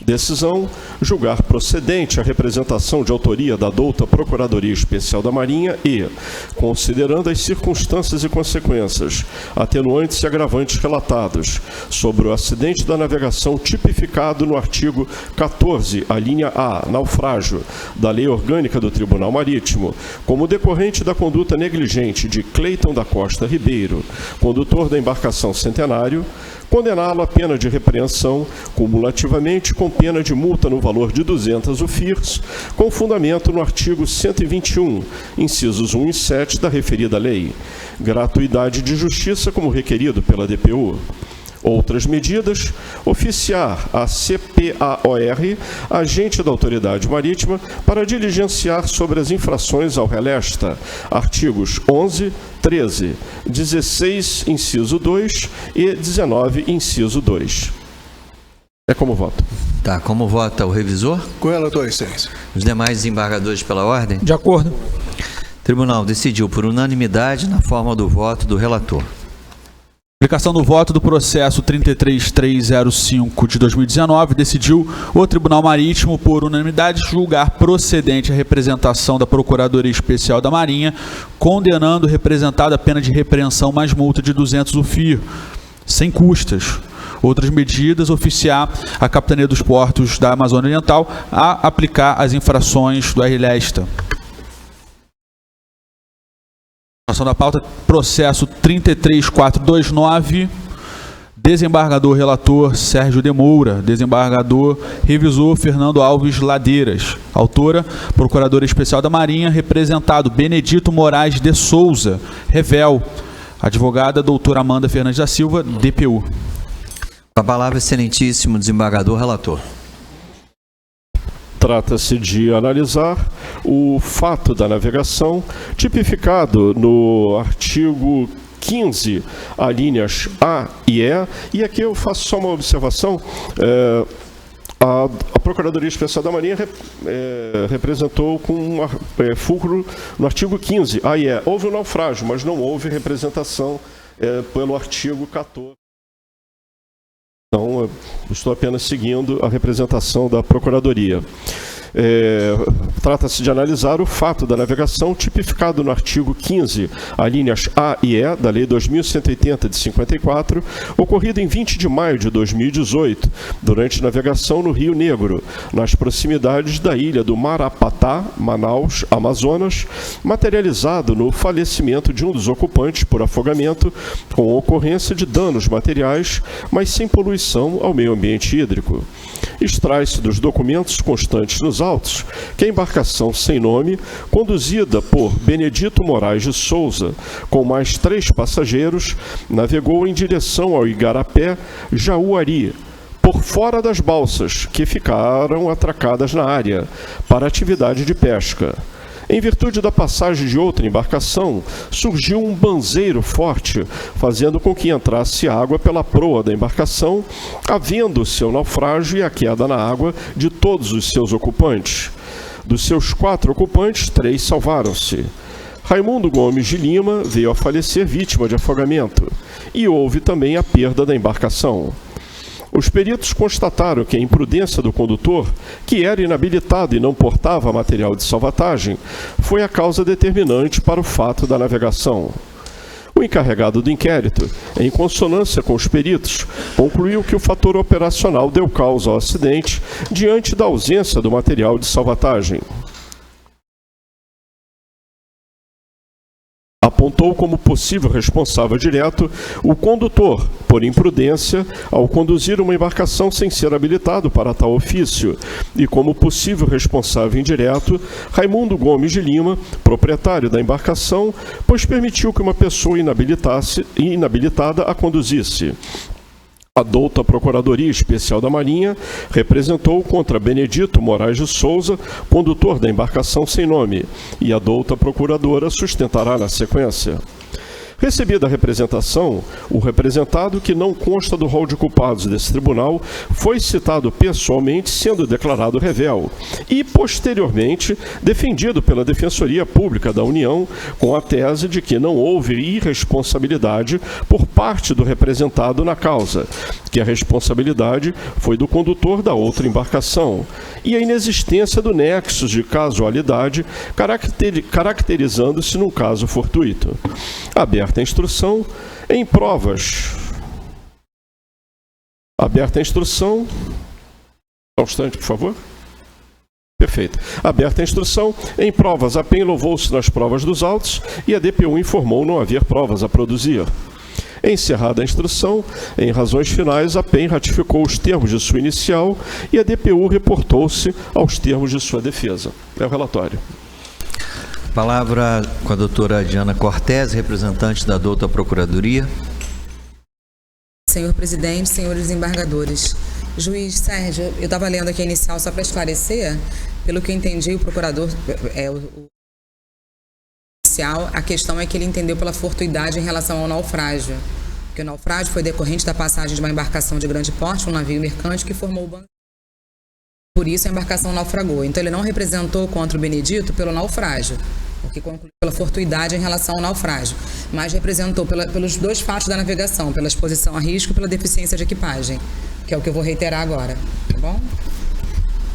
Decisão: julgar procedente a representação de autoria da douta Procuradoria Especial da Marinha e, considerando as circunstâncias e consequências, atenuantes e agravantes relatados sobre o acidente da navegação tipificado no artigo 14, a linha A, naufrágio, da Lei Orgânica do Tribunal Marítimo, como decorrente da conduta negligente de Cleiton da Costa Ribeiro, condutor da embarcação Centenário, condená-lo à pena de repreensão, cumulativamente com pena de multa no valor de 200 UFIRs, com fundamento no artigo 121, incisos 1 e 7 da referida lei. Gratuidade de justiça como requerido pela DPU. Outras medidas: oficiar a CPAOR, agente da Autoridade Marítima, para diligenciar sobre as infrações ao RLESTA, artigos 11, 13, 16, inciso 2 e 19, inciso 2. É como voto. Tá, como vota o revisor? Com relator, excelência. Os demais desembargadores pela ordem? De acordo. Tribunal decidiu por unanimidade na forma do voto do relator. Aplicação do voto do processo 33305 de 2019, decidiu o Tribunal Marítimo, por unanimidade, julgar procedente a representação da Procuradoria Especial da Marinha, condenando o representado a pena de repreensão mais multa de 200 UFIR, sem custas, outras medidas, oficiar a Capitania dos Portos da Amazônia Oriental a aplicar as infrações do RLESTA. Ação da pauta, processo 33429, desembargador relator Sérgio de Moura, desembargador revisor Fernando Alves Ladeiras, autora Procuradora Especial da Marinha, representado Benedito Moraes de Souza, Revel, advogada doutora Amanda Fernandes da Silva, DPU. Com a palavra, excelentíssimo desembargador relator. Trata-se de analisar o fato da navegação tipificado no artigo 15, alíneas A e E, e aqui eu faço só uma observação. A Procuradoria Especial da Marinha representou com fulcro no artigo 15, A e E. Houve um naufrágio, mas não houve representação pelo artigo 14. Então, estou apenas seguindo a representação da Procuradoria. Trata-se de analisar o fato da navegação tipificado no artigo 15, alíneas A e E da Lei 2180 de 54, ocorrido em 20 de maio de 2018, durante navegação no Rio Negro, nas proximidades da ilha do Marapatá, Manaus, Amazonas, materializado no falecimento de um dos ocupantes por afogamento, com ocorrência de danos materiais, mas sem poluição ao meio ambiente hídrico. Extrai-se dos documentos constantes nos autos que a embarcação sem nome, conduzida por Benedito Moraes de Souza, com mais 3 passageiros, navegou em direção ao Igarapé, Jauari, por fora das balsas que ficaram atracadas na área, para atividade de pesca. Em virtude da passagem de outra embarcação, surgiu um banzeiro forte, fazendo com que entrasse água pela proa da embarcação, havendo seu naufrágio e a queda na água de todos os seus ocupantes. Dos seus 4 ocupantes, 3 salvaram-se. Raimundo Gomes de Lima veio a falecer vítima de afogamento, e houve também a perda da embarcação. Os peritos constataram que a imprudência do condutor, que era inabilitado e não portava material de salvatagem, foi a causa determinante para o fato da navegação. O encarregado do inquérito, em consonância com os peritos, concluiu que o fator operacional deu causa ao acidente diante da ausência do material de salvatagem. Apontou como possível responsável direto o condutor, por imprudência, ao conduzir uma embarcação sem ser habilitado para tal ofício, e como possível responsável indireto, Raimundo Gomes de Lima, proprietário da embarcação, pois permitiu que uma pessoa inabilitada a conduzisse. A douta Procuradoria Especial da Marinha representou contra Benedito Moraes de Souza, condutor da embarcação sem nome, e a douta Procuradora sustentará na sequência. Recebida a representação, o representado, que não consta do rol de culpados desse tribunal, foi citado pessoalmente, sendo declarado revel, e, posteriormente, defendido pela Defensoria Pública da União, com a tese de que não houve irresponsabilidade por parte do representado na causa, que a responsabilidade foi do condutor da outra embarcação, e a inexistência do nexo de casualidade, caracterizando-se num caso fortuito. Aberta a instrução em provas. Aberta a instrução. Só um instante, por favor. Perfeito. Aberta a instrução em provas. A PEN louvou-se nas provas dos autos e a DPU informou não haver provas a produzir. Encerrada a instrução, em razões finais, a PEN ratificou os termos de sua inicial e a DPU reportou-se aos termos de sua defesa. É o relatório. Palavra com a doutora Diana Cortez, representante da douta Procuradoria. Senhor presidente, senhores desembargadores. Juiz Sérgio, eu estava lendo aqui a inicial só para esclarecer, pelo que eu entendi, o procurador, inicial, a questão é que ele entendeu pela fortuidade em relação ao naufrágio. Porque o naufrágio foi decorrente da passagem de uma embarcação de grande porte, um navio mercante que formou o banco. Por isso a embarcação naufragou. Então ele não representou contra o Benedito pelo naufrágio, porque concluiu pela fortuidade em relação ao naufrágio, mas representou pelos 2 fatos da navegação, pela exposição a risco e pela deficiência de equipagem, que é o que eu vou reiterar agora, tá bom?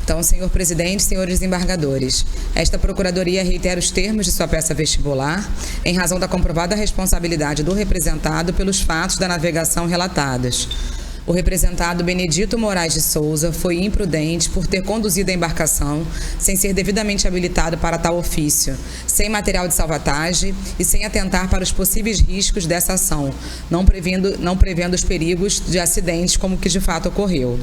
Então, senhor presidente, senhores desembargadores, esta Procuradoria reitera os termos de sua peça vestibular em razão da comprovada responsabilidade do representado pelos fatos da navegação relatados. O representado Benedito Moraes de Souza foi imprudente por ter conduzido a embarcação sem ser devidamente habilitado para tal ofício, sem material de salvatagem e sem atentar para os possíveis riscos dessa ação, não prevendo os perigos de acidentes como o que de fato ocorreu.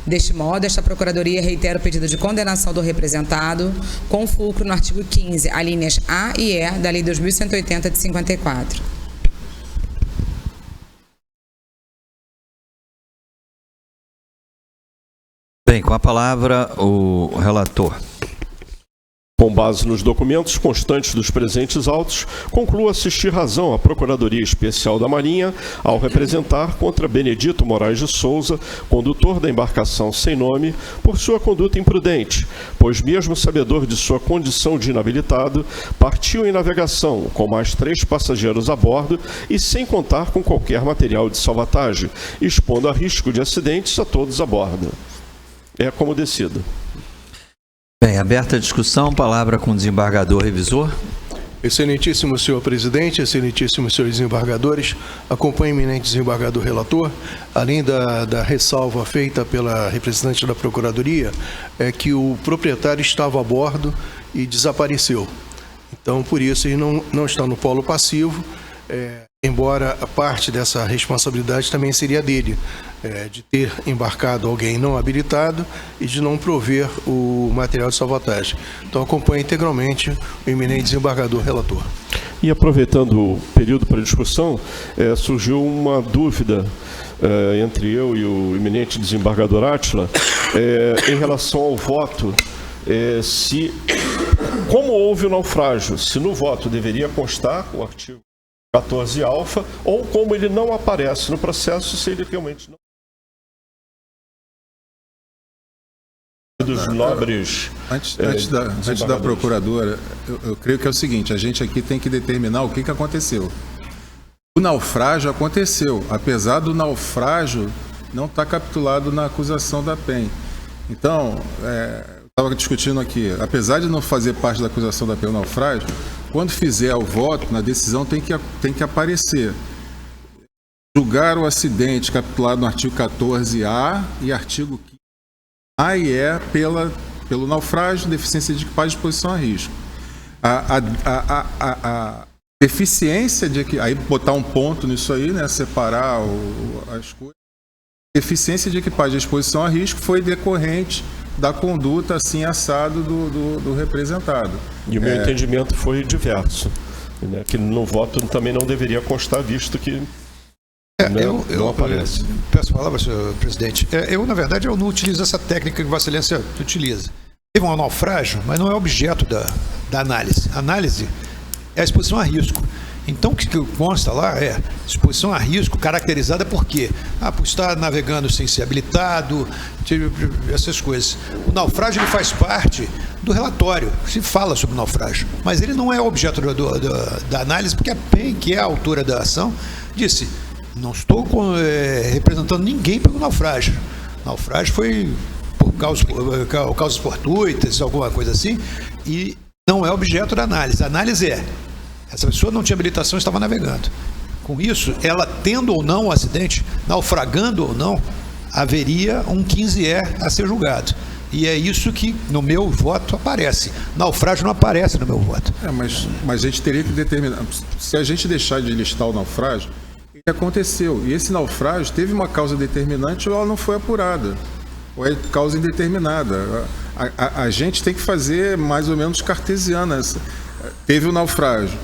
Deste modo, esta Procuradoria reitera o pedido de condenação do representado com fulcro no artigo 15, alíneas A e E da Lei 2180 de 54. Bem, com a palavra o relator. Com base nos documentos constantes dos presentes autos, concluo assistir razão à Procuradoria Especial da Marinha ao representar contra Benedito Moraes de Souza, condutor da embarcação sem nome, por sua conduta imprudente, pois mesmo sabedor de sua condição de inabilitado, partiu em navegação com mais 3 passageiros a bordo e sem contar com qualquer material de salvatagem, expondo a risco de acidentes a todos a bordo. É como decido. Bem, aberta a discussão, palavra com o desembargador revisor. Excelentíssimo senhor presidente, excelentíssimos senhores desembargadores, acompanho o eminente desembargador relator, além da ressalva feita pela representante da Procuradoria, é que o proprietário estava a bordo e desapareceu. Então, por isso, ele não está no polo passivo, embora a parte dessa responsabilidade também seria dele, de ter embarcado alguém não habilitado e de não prover o material de salvatagem. Então, acompanho integralmente o eminente desembargador relator. E aproveitando o período para discussão, surgiu uma dúvida entre eu e o eminente desembargador Átila em relação ao voto, como houve o naufrágio, se no voto deveria constar o artigo 14 alfa, ou como ele não aparece no processo, se ele realmente não... Dos nobres... Antes da procuradora, eu creio que é o seguinte, a gente aqui tem que determinar o que aconteceu. O naufrágio aconteceu, apesar do naufrágio não estar capitulado na acusação da PEN. Então, estava discutindo aqui, apesar de não fazer parte da acusação da PEN o naufrágio, quando fizer o voto, na decisão tem que aparecer. Julgar o acidente capitulado no artigo 14A e artigo 15 A e E pelo naufrágio, deficiência de equipagem e exposição a risco. A deficiência de aí botar um ponto nisso aí, né, separar as coisas. Deficiência de equipagem e exposição a risco foi decorrente da conduta assim assado do representado. E o meu entendimento foi diverso, né, que no voto também não deveria constar, visto que não aparece. Peço a palavra, senhor presidente. Na verdade, eu não utilizo essa técnica que Vossa Excelência utiliza. Teve um naufrágio, mas não é objeto da análise. A análise é a exposição a risco. Então, o que consta lá é exposição a risco caracterizada por quê? Por estar navegando sem ser habilitado, essas coisas. O naufrágio ele faz parte do relatório, se fala sobre o naufrágio, mas ele não é objeto da análise, porque a PEN, que é a autora da ação, disse, não estou representando ninguém pelo naufrágio. O naufrágio foi por causas fortuitas, alguma coisa assim, e não é objeto da análise. A análise essa pessoa não tinha habilitação e estava navegando. Com isso, ela tendo ou não o acidente, naufragando ou não, haveria um 15E a ser julgado. E é isso que no meu voto aparece. Naufrágio não aparece no meu voto. Mas a gente teria que determinar. Se a gente deixar de listar o naufrágio, ele aconteceu. E esse naufrágio teve uma causa determinante ou ela não foi apurada. Ou é causa indeterminada. A gente tem que fazer mais ou menos cartesiana. Teve o naufrágio.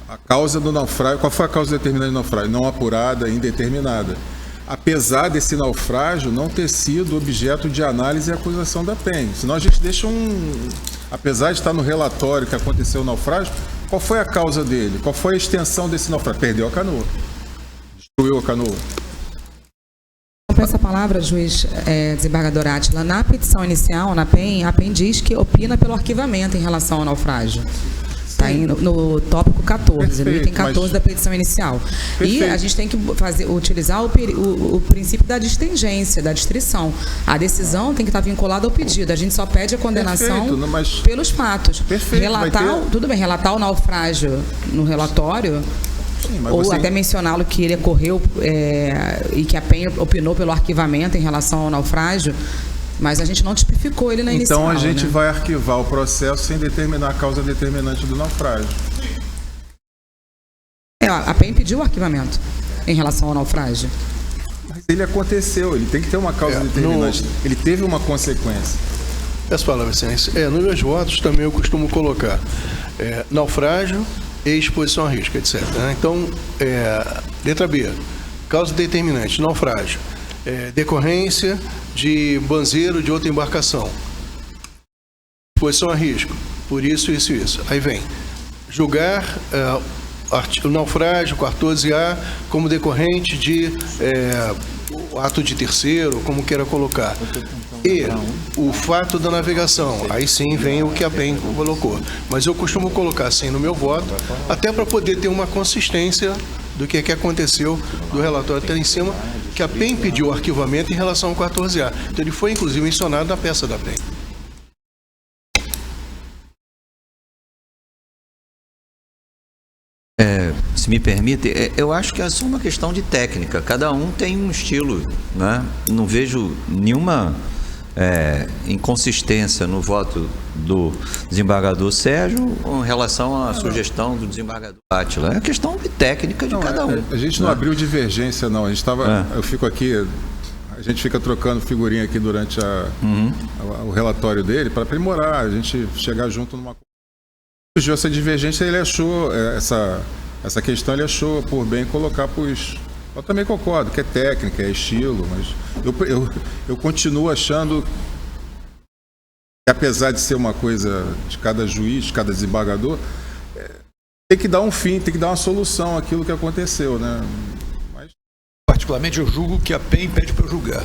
A causa do naufrágio, qual foi a causa determinante do naufrágio? Não apurada, indeterminada. Apesar desse naufrágio não ter sido objeto de análise e acusação da PEN. Senão a gente deixa apesar de estar no relatório que aconteceu o naufrágio, qual foi a causa dele? Qual foi a extensão desse naufrágio? Perdeu a canoa. Destruiu a canoa. Peço a palavra, juiz desembargador Átila. Na petição inicial, na PEN, a PEN diz que opina pelo arquivamento em relação ao naufrágio. Está aí no tópico 14, perfeito, no item 14 da petição inicial. Perfeito. E a gente tem que utilizar o princípio da distingência, da distrição. A decisão tem que estar vinculada ao pedido. A gente só pede a condenação pelos fatos. Perfeito, tudo bem, relatar o naufrágio no relatório mas Ou até mencioná-lo que ele ocorreu e que a PEN opinou pelo arquivamento em relação ao naufrágio, mas a gente não tipificou ele na inicial. Então a gente né? vai arquivar o processo sem determinar a causa determinante do naufrágio. A PEN pediu o arquivamento em relação ao naufrágio. Mas ele aconteceu, ele tem que ter uma causa determinante. Ele teve uma consequência. Peço palavra, excelência. Nos meus votos também eu costumo colocar naufrágio e exposição a risco, etc. Então, letra B, causa determinante, naufrágio, decorrência de banzeiro de outra embarcação, exposição a risco, por isso, isso, isso. Aí vem, julgar o naufrágio, 14A, como decorrente de ato de terceiro, como queira colocar. E o fato da navegação, aí sim vem o que a PEN colocou. Mas eu costumo colocar assim no meu voto, até para poder ter uma consistência do que aconteceu do relatório até lá em cima, que a PEN pediu o arquivamento em relação ao 14A. Então ele foi inclusive mencionado na peça da PEN. Se me permite, eu acho que é só uma questão de técnica. Cada um tem um estilo, né? Não vejo nenhuma inconsistência no voto do desembargador Sérgio em relação à sugestão do desembargador Átila. É questão de técnica de cada um. A gente não abriu divergência, não. A gente estava. Eu fico aqui. A gente fica trocando figurinha aqui durante o relatório dele para aprimorar, a gente chegar junto numa coisa. Surgiu essa divergência, ele achou essa questão, ele achou por bem colocar para os. Eu também concordo que é técnica, é estilo, mas eu continuo achando que, apesar de ser uma coisa de cada juiz, de cada desembargador, tem que dar um fim, tem que dar uma solução àquilo que aconteceu, né? Mas... Particularmente, eu julgo que a PEN pede para eu julgar,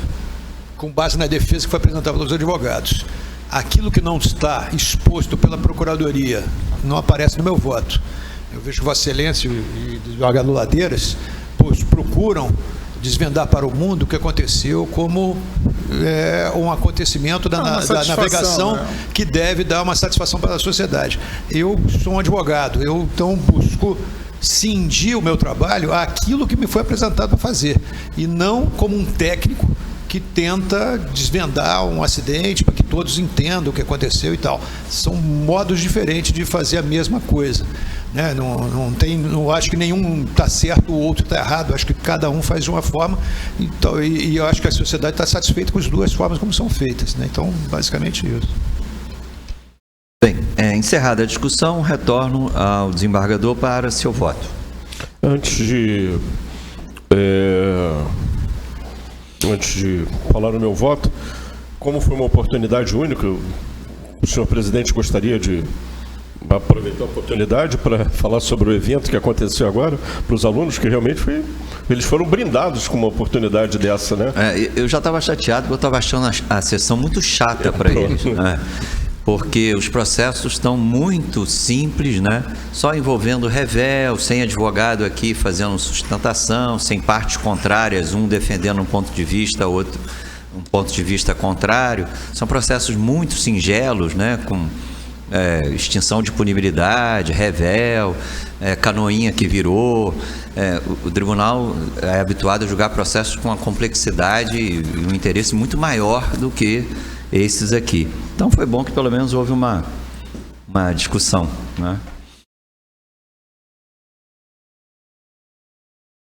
com base na defesa que foi apresentada pelos advogados. Aquilo que não está exposto pela Procuradoria não aparece no meu voto. Eu vejo que Vossa Excelência e o desembargador Ladeiras procuram desvendar para o mundo o que aconteceu como um acontecimento da navegação, né? Que deve dar uma satisfação para a sociedade. Eu sou um advogado, eu então busco cindir o meu trabalho àquilo que me foi apresentado para fazer, e não como um técnico que tenta desvendar um acidente para que todos entendam o que aconteceu e tal. São modos diferentes de fazer a mesma coisa, né? Não acho que nenhum está certo, o outro está errado. Acho que cada um faz de uma forma, então, e eu acho que a sociedade está satisfeita com as duas formas como são feitas, né? Então, basicamente isso. Bem, encerrada a discussão, retorno ao desembargador para seu voto. Antes de falar o meu voto, como foi uma oportunidade única, o senhor presidente gostaria de aproveitar a oportunidade para falar sobre o evento que aconteceu agora, para os alunos, que realmente eles foram brindados com uma oportunidade dessa, né? Eu já estava chateado, porque eu estava achando a sessão muito chata para eles, né? Porque os processos estão muito simples, né? Só envolvendo revel, sem advogado aqui fazendo sustentação, sem partes contrárias, um defendendo um ponto de vista, outro um ponto de vista contrário. São processos muito singelos, né? Com extinção de punibilidade, revel, canoinha que virou. O tribunal é habituado a julgar processos com uma complexidade e um interesse muito maior do que esses aqui. Então foi bom que pelo menos houve uma discussão, né?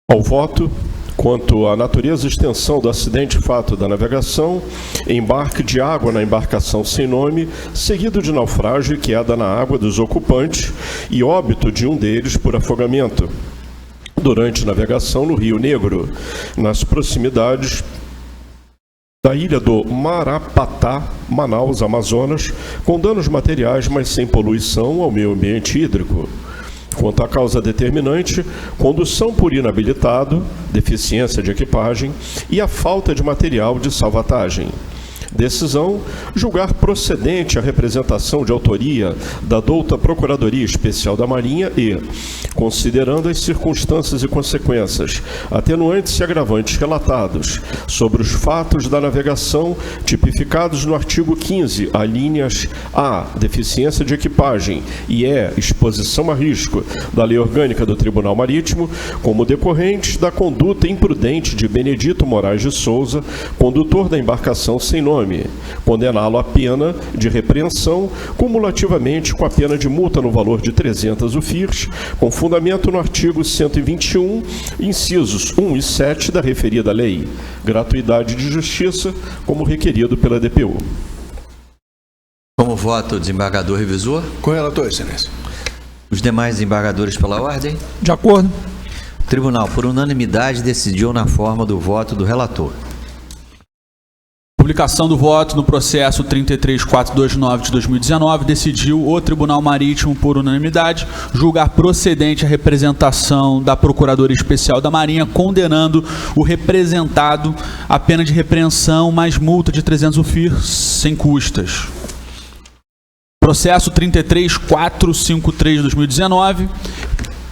Ao voto, quanto à natureza e extensão do acidente fato da navegação, embarque de água na embarcação sem nome, seguido de naufrágio e queda na água dos ocupantes e óbito de um deles por afogamento durante navegação no Rio Negro, nas proximidades da ilha do Marapatá, Manaus, Amazonas, com danos materiais, mas sem poluição ao meio ambiente hídrico. Quanto à causa determinante, condução por inabilitado, deficiência de equipagem e a falta de material de salvatagem. Decisão: julgar procedente a representação de autoria da douta Procuradoria Especial da Marinha e, considerando as circunstâncias e consequências, atenuantes e agravantes relatados sobre os fatos da navegação tipificados no artigo 15, alíneas A, deficiência de equipagem, e E, exposição a risco, da Lei Orgânica do Tribunal Marítimo, como decorrentes da conduta imprudente de Benedito Moraes de Souza, condutor da embarcação sem nome, condená-lo à pena de repreensão, cumulativamente com a pena de multa no valor de 300 UFIRs, com fundamento no artigo 121, incisos 1 e 7 da referida lei. Gratuidade de justiça, como requerido pela DPU. Como voto o desembargador revisor? Com relator, excelência. Os demais desembargadores pela ordem? De acordo. O tribunal, por unanimidade, decidiu na forma do voto do relator. Publicação do voto no processo 33429 de 2019, decidiu o Tribunal Marítimo, por unanimidade, julgar procedente a representação da Procuradoria Especial da Marinha, condenando o representado à pena de repreensão mais multa de 300 UFIR sem custas. Processo 33453 de 2019,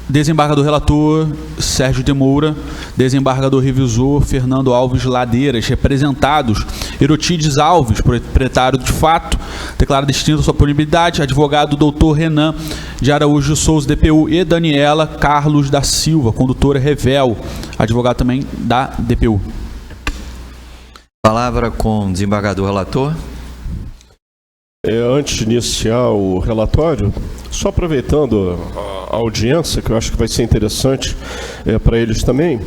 desembargador relator Sérgio de Moura, desembargador revisor Fernando Alves Ladeiras, representados Erotides Alves, proprietário de fato, declarado extinta sua punibilidade, advogado doutor Renan de Araújo de Souza, DPU, e Daniela Carlos da Silva, condutora Revel, advogado também da DPU. Palavra com o desembargador relator. Antes de iniciar o relatório, só aproveitando a audiência, que eu acho que vai ser interessante para eles também,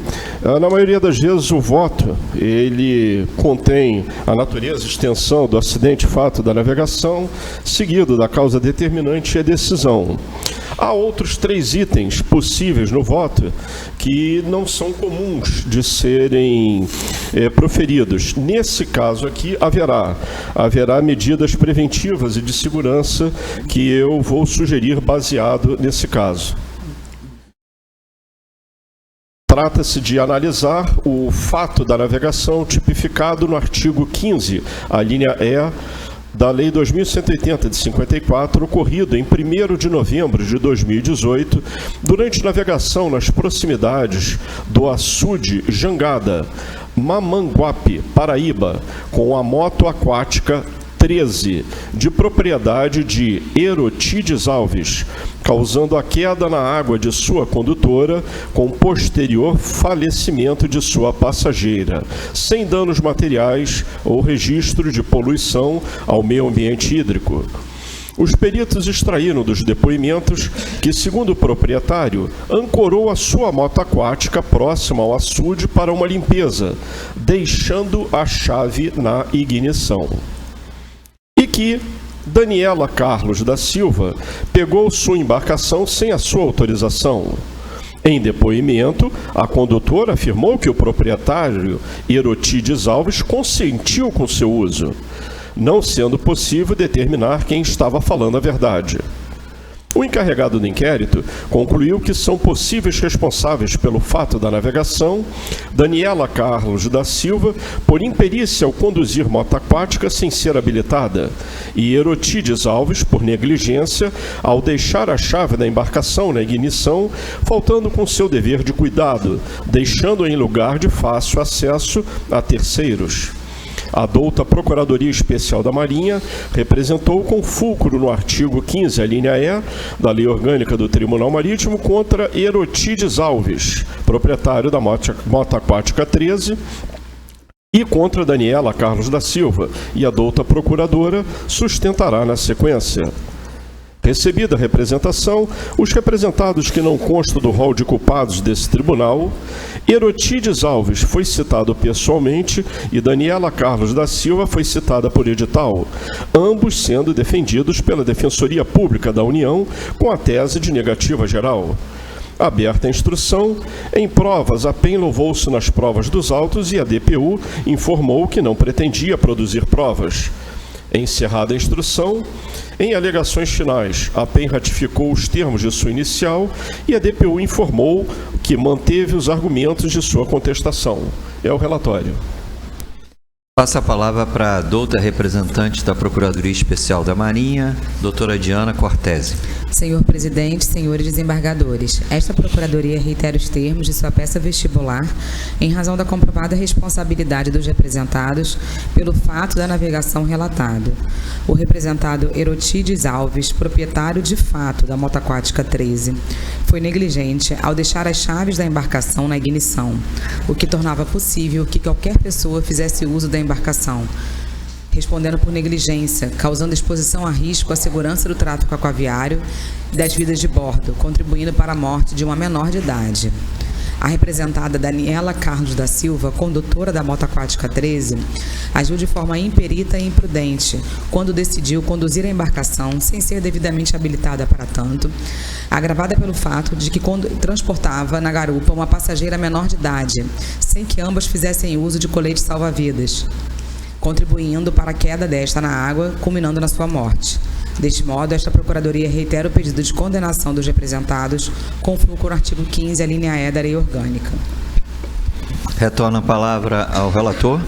na maioria das vezes o voto, ele contém a natureza e extensão do acidente fato da navegação, seguido da causa determinante e a decisão. Há outros 3 itens possíveis no voto que não são comuns de serem proferidos. Nesse caso aqui, haverá medidas preventivas e de segurança que eu vou sugerir baseado nesse caso. Trata-se de analisar o fato da navegação tipificado no artigo 15, a linha E, da Lei 2180 de 54, ocorrido em 1º de novembro de 2018, durante navegação nas proximidades do açude Jangada, Mamanguape, Paraíba, com a moto aquática 13, de propriedade de Erotides Alves, causando a queda na água de sua condutora, com posterior falecimento de sua passageira, sem danos materiais ou registro de poluição ao meio ambiente hídrico. Os peritos extraíram dos depoimentos que, segundo o proprietário, ancorou a sua moto aquática próxima ao açude para uma limpeza, deixando a chave na ignição. E que Daniela Carlos da Silva pegou sua embarcação sem a sua autorização. Em depoimento, a condutora afirmou que o proprietário, Erotides Alves, consentiu com seu uso, não sendo possível determinar quem estava falando a verdade. O encarregado do inquérito concluiu que são possíveis responsáveis pelo fato da navegação Daniela Carlos da Silva, por imperícia ao conduzir moto aquática sem ser habilitada, e Erotides Alves, por negligência ao deixar a chave da embarcação na ignição, faltando com seu dever de cuidado, deixando em lugar de fácil acesso a terceiros. A douta Procuradoria Especial da Marinha representou com fulcro no artigo 15, a linha E, da Lei Orgânica do Tribunal Marítimo, contra Erotides Alves, proprietário da moto aquática 13, e contra Daniela Carlos da Silva, e a douta Procuradora sustentará na sequência. Recebida a representação, os representados que não constam do rol de culpados desse tribunal, Erotides Alves foi citado pessoalmente e Daniela Carlos da Silva foi citada por edital, ambos sendo defendidos pela Defensoria Pública da União com a tese de negativa geral. Aberta a instrução, em provas, a PEN louvou-se nas provas dos autos e a DPU informou que não pretendia produzir provas. Encerrada a instrução, em alegações finais, a PEN ratificou os termos de sua inicial e a DPU informou que manteve os argumentos de sua contestação. É o relatório. Passa a palavra para a doutora representante da Procuradoria Especial da Marinha, doutora Diana Cortese. Senhor presidente, senhores desembargadores, esta Procuradoria reitera os termos de sua peça vestibular em razão da comprovada responsabilidade dos representados pelo fato da navegação relatado. O representado Erotides Alves, proprietário de fato da moto aquática 13, foi negligente ao deixar as chaves da embarcação na ignição, o que tornava possível que qualquer pessoa fizesse uso da embarcação, respondendo por negligência, causando exposição a risco à segurança do tráfego aquaviário e das vidas de bordo, contribuindo para a morte de uma menor de idade. A representada Daniela Carlos da Silva, condutora da moto aquática 13, agiu de forma imperita e imprudente quando decidiu conduzir a embarcação sem ser devidamente habilitada para tanto, agravada pelo fato de que transportava na garupa uma passageira menor de idade, sem que ambas fizessem uso de colete salva-vidas, contribuindo para a queda desta na água, culminando na sua morte. Deste modo, esta Procuradoria reitera o pedido de condenação dos representados, conforme com o artigo 15, a linha E da Lei Orgânica. Retorno a palavra ao relator.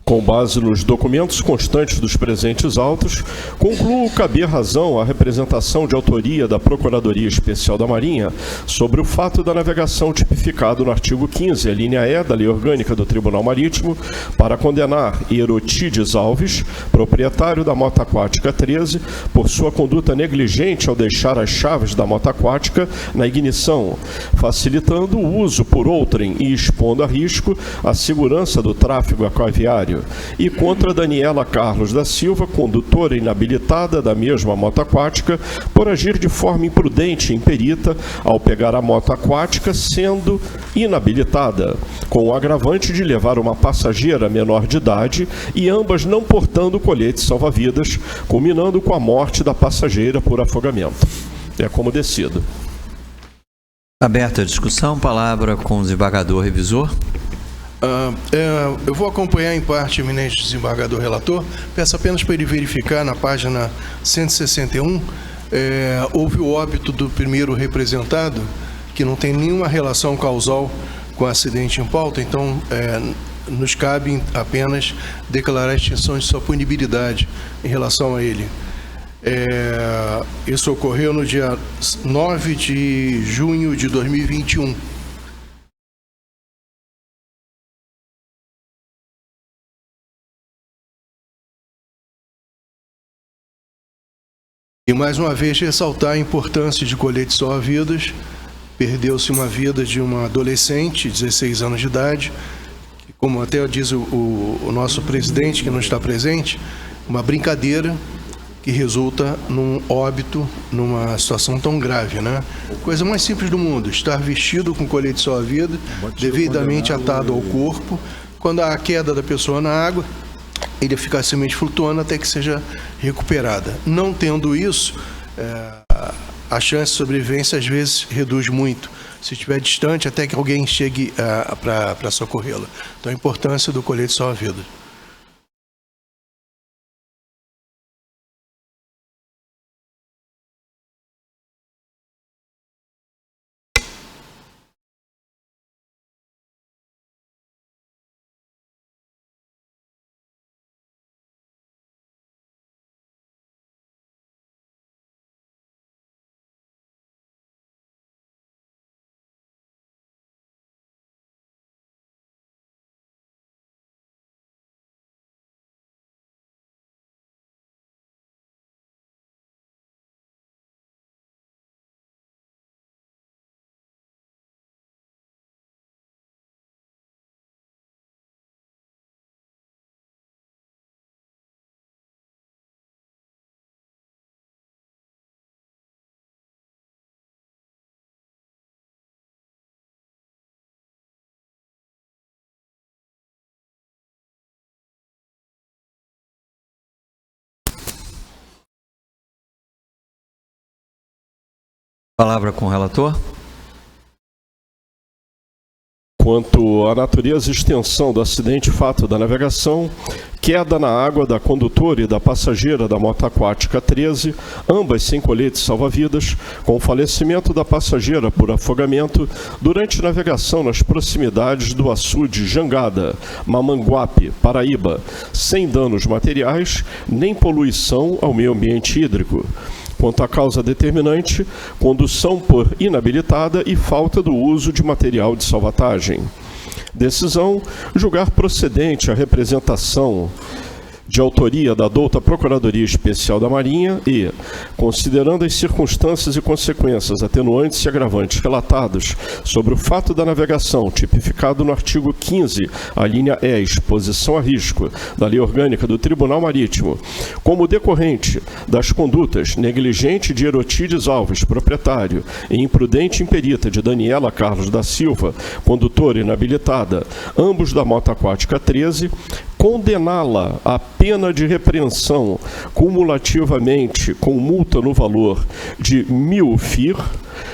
Com base nos documentos constantes dos presentes autos, concluo caber razão à representação de autoria da Procuradoria Especial da Marinha sobre o fato da navegação tipificado no artigo 15, a linha E da Lei Orgânica do Tribunal Marítimo, para condenar Erotides Alves, proprietário da moto aquática 13, por sua conduta negligente ao deixar as chaves da moto aquática na ignição, facilitando o uso por outrem e expondo a risco a segurança do tráfego aquaviário, e contra Daniela Carlos da Silva, condutora inabilitada da mesma moto aquática, por agir de forma imprudente e imperita ao pegar a moto aquática sendo inabilitada, com o agravante de levar uma passageira menor de idade e ambas não portando colete salva-vidas, culminando com a morte da passageira por afogamento. É como decido. Aberta a discussão, palavra com o desembargador revisor. Eu vou acompanhar em parte o eminente desembargador relator. Peço apenas para ele verificar na página 161, houve o óbito do primeiro representado, que não tem nenhuma relação causal com o acidente em pauta, então nos cabe apenas declarar a extinção de sua punibilidade em relação a ele. Isso ocorreu no dia 9 de junho de 2021. E mais uma vez ressaltar a importância de colete salva-vidas. Perdeu-se uma vida de uma adolescente, 16 anos de idade, que, como até diz o nosso presidente, que não está presente, uma brincadeira que resulta num óbito, numa situação tão grave, né? Coisa mais simples do mundo, estar vestido com colete salva-vida, devidamente atado ao corpo, quando há a queda da pessoa na água, ele fica simplesmente flutuando até que seja recuperada. Não tendo isso, a chance de sobrevivência às vezes reduz muito, se estiver distante até que alguém chegue para socorrê-la. Então a importância do colete salva-vidas. Palavra com o relator. Quanto à natureza e extensão do acidente fato da navegação, queda na água da condutora e da passageira da moto aquática 13, ambas sem colete salva-vidas, com o falecimento da passageira por afogamento durante navegação nas proximidades do açude Jangada, Mamanguape, Paraíba, sem danos materiais nem poluição ao meio ambiente hídrico. Quanto à causa determinante, condução por inabilitada e falta do uso de material de salvatagem. Decisão: julgar procedente a representação de autoria da douta Procuradoria Especial da Marinha e, considerando as circunstâncias e consequências atenuantes e agravantes relatados sobre o fato da navegação tipificado no artigo 15, a linha E, exposição a risco, da Lei Orgânica do Tribunal Marítimo, como decorrente das condutas negligente de Erotides Alves, proprietário, e imprudente imperita de Daniela Carlos da Silva, condutora inabilitada, ambos da moto aquática 13, condená-la à pena de repreensão cumulativamente com multa no valor de 1.000 FIR,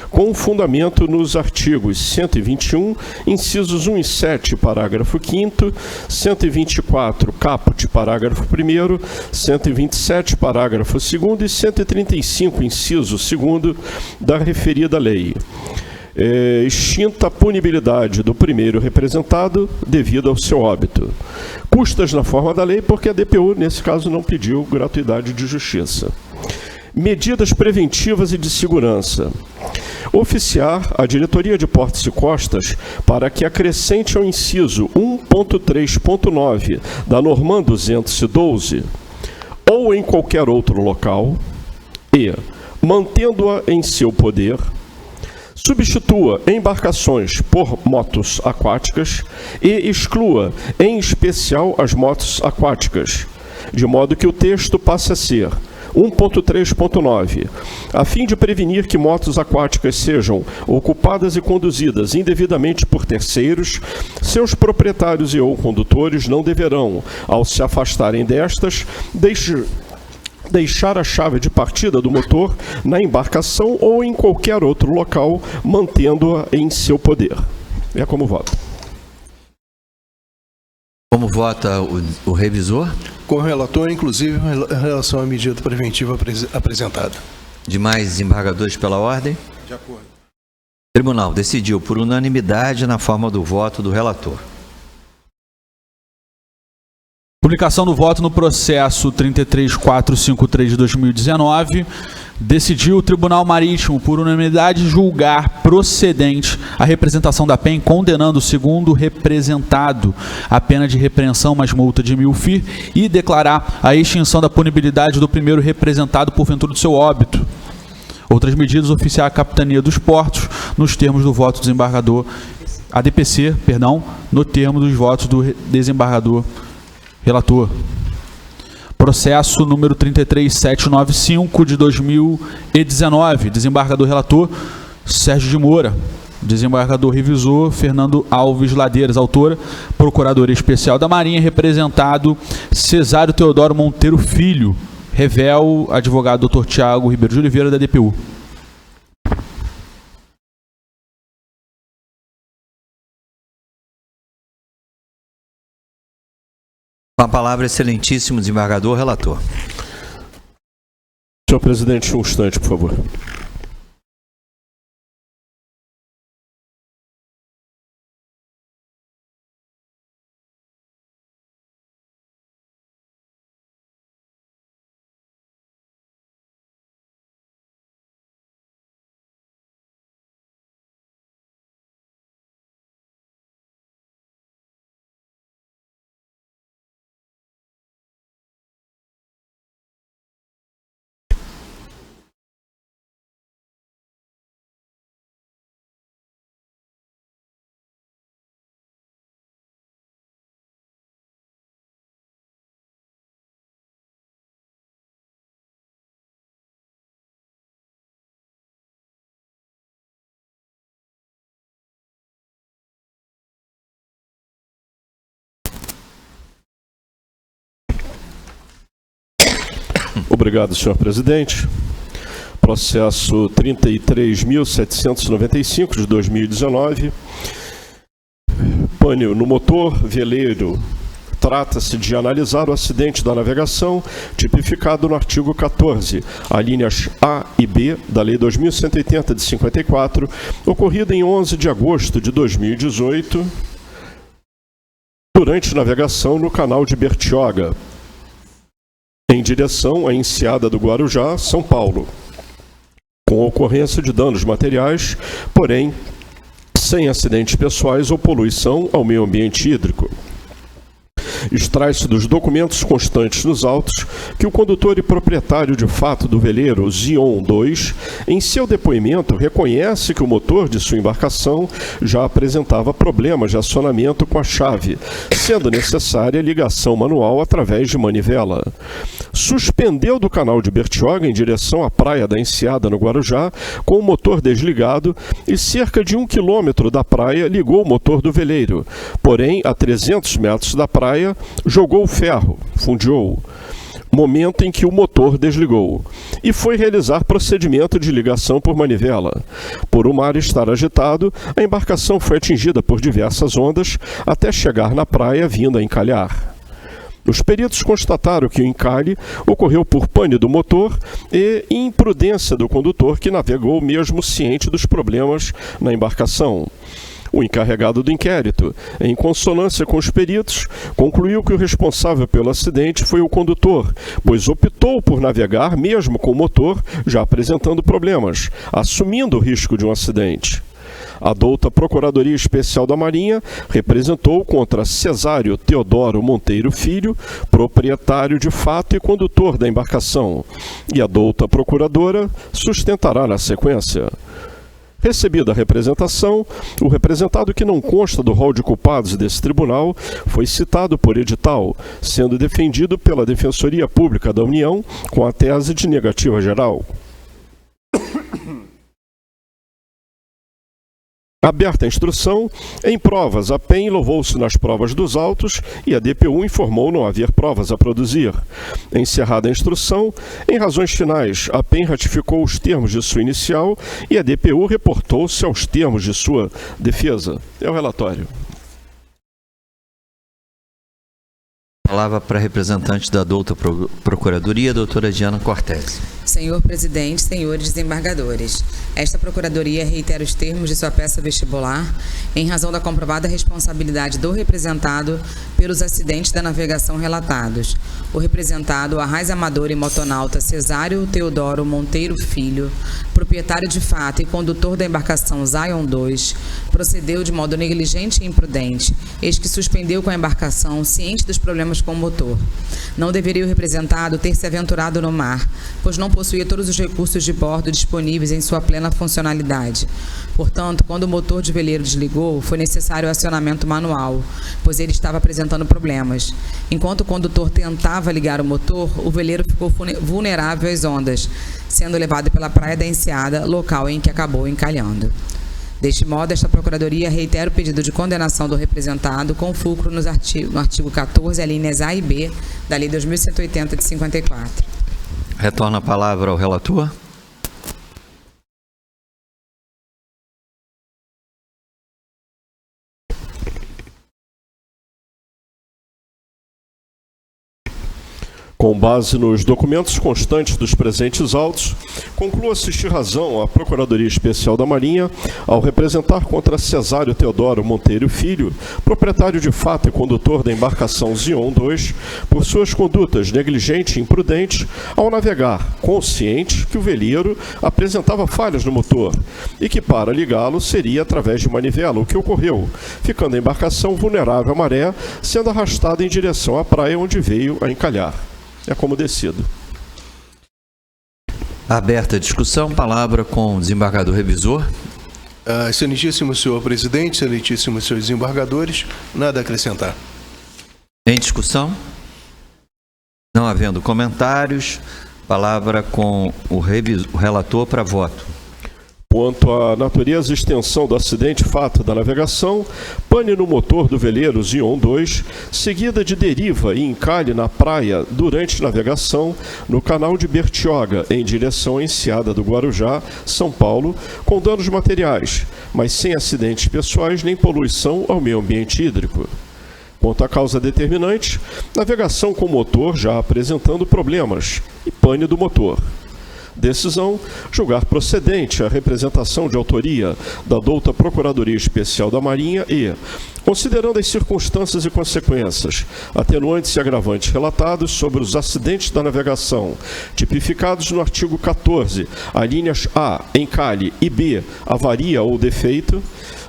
com fundamento nos artigos 121, incisos 1 e 7, parágrafo 5º, 124, caput, parágrafo 1º, 127, parágrafo 2º e 135, inciso 2º da referida lei. Extinta a punibilidade do primeiro representado devido ao seu óbito. Custas na forma da lei, porque a DPU, nesse caso, não pediu gratuidade de justiça. Medidas preventivas e de segurança. Oficiar a Diretoria de Portos e Costas para que acrescente ao inciso 1.3.9 da Norma 212, ou em qualquer outro local, e, mantendo-a em seu poder, substitua embarcações por motos aquáticas e exclua, em especial, as motos aquáticas, de modo que o texto passe a ser 1.3.9, a fim de prevenir que motos aquáticas sejam ocupadas e conduzidas indevidamente por terceiros, seus proprietários e ou condutores não deverão, ao se afastarem destas, deixar a chave de partida do motor na embarcação ou em qualquer outro local, mantendo-a em seu poder. É como vota. Como vota o revisor? Com o relator, inclusive, em relação à medida preventiva apresentada. Demais desembargadores pela ordem? De acordo. Tribunal decidiu por unanimidade na forma do voto do relator. Publicação do voto no processo 33453 de 2019. Decidiu o Tribunal Marítimo, por unanimidade, julgar procedente a representação da PEN, condenando o segundo representado à pena de repreensão mais multa de 1.000 FIR e declarar a extinção da punibilidade do primeiro representado por ventura do seu óbito. Outras medidas, oficiar a Capitania dos Portos, nos termos do voto do desembargador, a DPC, perdão, no termo dos votos do desembargador relator. Processo número 33795 de 2019. Desembargador relator Sérgio de Moura. Desembargador revisor Fernando Alves Ladeiras. Autora Procuradoria Especial da Marinha. Representado Cesário Teodoro Monteiro Filho. Revel advogado Dr. Tiago Ribeiro de Oliveira, da DPU. Com a palavra, excelentíssimo desembargador relator. Senhor presidente, um instante, por favor. Obrigado, senhor presidente. Processo 33.795 de 2019. Pânio no motor, veleiro Trata-se de analisar o acidente da navegação tipificado no artigo 14, alíneas A e B da Lei 2180 de 54, ocorrido em 11 de agosto de 2018, durante navegação no canal de Bertioga, em direção à Enseada do Guarujá, São Paulo, com ocorrência de danos materiais, porém sem acidentes pessoais ou poluição ao meio ambiente hídrico. Extrai-se dos documentos constantes nos autos que o condutor e proprietário de fato do veleiro Zion 2, em seu depoimento, reconhece que o motor de sua embarcação já apresentava problemas de acionamento com a chave, sendo necessária ligação manual através de manivela. Suspendeu do canal de Bertioga em direção à praia da Enseada, no Guarujá, com o motor desligado e cerca de 1 quilômetro da praia ligou o motor do veleiro. Porém, a 300 metros da praia, jogou o ferro, fundiu, momento em que o motor desligou, e foi realizar procedimento de ligação por manivela. Por o mar estar agitado, a embarcação foi atingida por diversas ondas até chegar na praia vindo a encalhar. Os peritos constataram que o encalhe ocorreu por pane do motor e imprudência do condutor, que navegou mesmo ciente dos problemas na embarcação. O encarregado do inquérito, em consonância com os peritos, concluiu que o responsável pelo acidente foi o condutor, pois optou por navegar mesmo com o motor já apresentando problemas, assumindo o risco de um acidente. A douta Procuradoria Especial da Marinha representou contra Cesário Teodoro Monteiro Filho, proprietário de fato e condutor da embarcação, e a douta Procuradora sustentará na sequência. Recebida a representação, o representado que não consta do rol de culpados desse tribunal foi citado por edital, sendo defendido pela Defensoria Pública da União com a tese de negativa geral. Aberta a instrução, em provas, a PEN louvou-se nas provas dos autos e a DPU informou não haver provas a produzir. Encerrada a instrução, em razões finais, a PEN ratificou os termos de sua inicial e a DPU reportou-se aos termos de sua defesa. É o relatório. Palavra para a representante da douta Procuradoria, doutora Diana Cortez. Senhor presidente, senhores desembargadores, esta Procuradoria reitera os termos de sua peça vestibular em razão da comprovada responsabilidade do representado pelos acidentes da navegação relatados. O representado, Arraiz Amador e motonauta Cesário Teodoro Monteiro Filho, proprietário de fato e condutor da embarcação Zion 2, procedeu de modo negligente e imprudente, eis que suspendeu com a embarcação, ciente dos problemas com o motor. Não deveria o representado ter se aventurado no mar, pois não possuía todos os recursos de bordo disponíveis em sua plena funcionalidade. Portanto, quando o motor de veleiro desligou, foi necessário o acionamento manual, pois ele estava apresentando problemas. Enquanto o condutor tentava ligar o motor, o veleiro ficou vulnerável às ondas, sendo levado pela praia da Enseada, local em que acabou encalhando. Deste modo, esta Procuradoria reitera o pedido de condenação do representado com fulcro no artigo 14, alíneas A e B da Lei 2180 de 54. Retorna a palavra ao relator. Com base nos documentos constantes dos presentes autos, concluo assistir razão à Procuradoria Especial da Marinha ao representar contra Cesário Teodoro Monteiro Filho, proprietário de fato e condutor da embarcação Zion 2, por suas condutas negligente e imprudente ao navegar, consciente que o veleiro apresentava falhas no motor e que para ligá-lo seria através de manivela, o que ocorreu, ficando a embarcação vulnerável à maré, sendo arrastada em direção à praia onde veio a encalhar. É como decido. Aberta a discussão, palavra com o desembargador revisor. Excelentíssimo senhor presidente, excelentíssimos senhores desembargadores, nada a acrescentar. Em discussão? Não havendo comentários, palavra com o relator para voto. Quanto à natureza e extensão do acidente fato da navegação, pane no motor do veleiro Zion 2, seguida de deriva e encalhe na praia durante navegação no canal de Bertioga, em direção à Enseada do Guarujá, São Paulo, com danos materiais, mas sem acidentes pessoais nem poluição ao meio ambiente hídrico. Quanto à causa determinante, navegação com motor já apresentando problemas e pane do motor. Decisão: julgar procedente a representação de autoria da douta Procuradoria Especial da Marinha e, considerando as circunstâncias e consequências, atenuantes e agravantes relatados sobre os acidentes da navegação, tipificados no artigo 14, alíneas A, encalhe, e B, avaria ou defeito,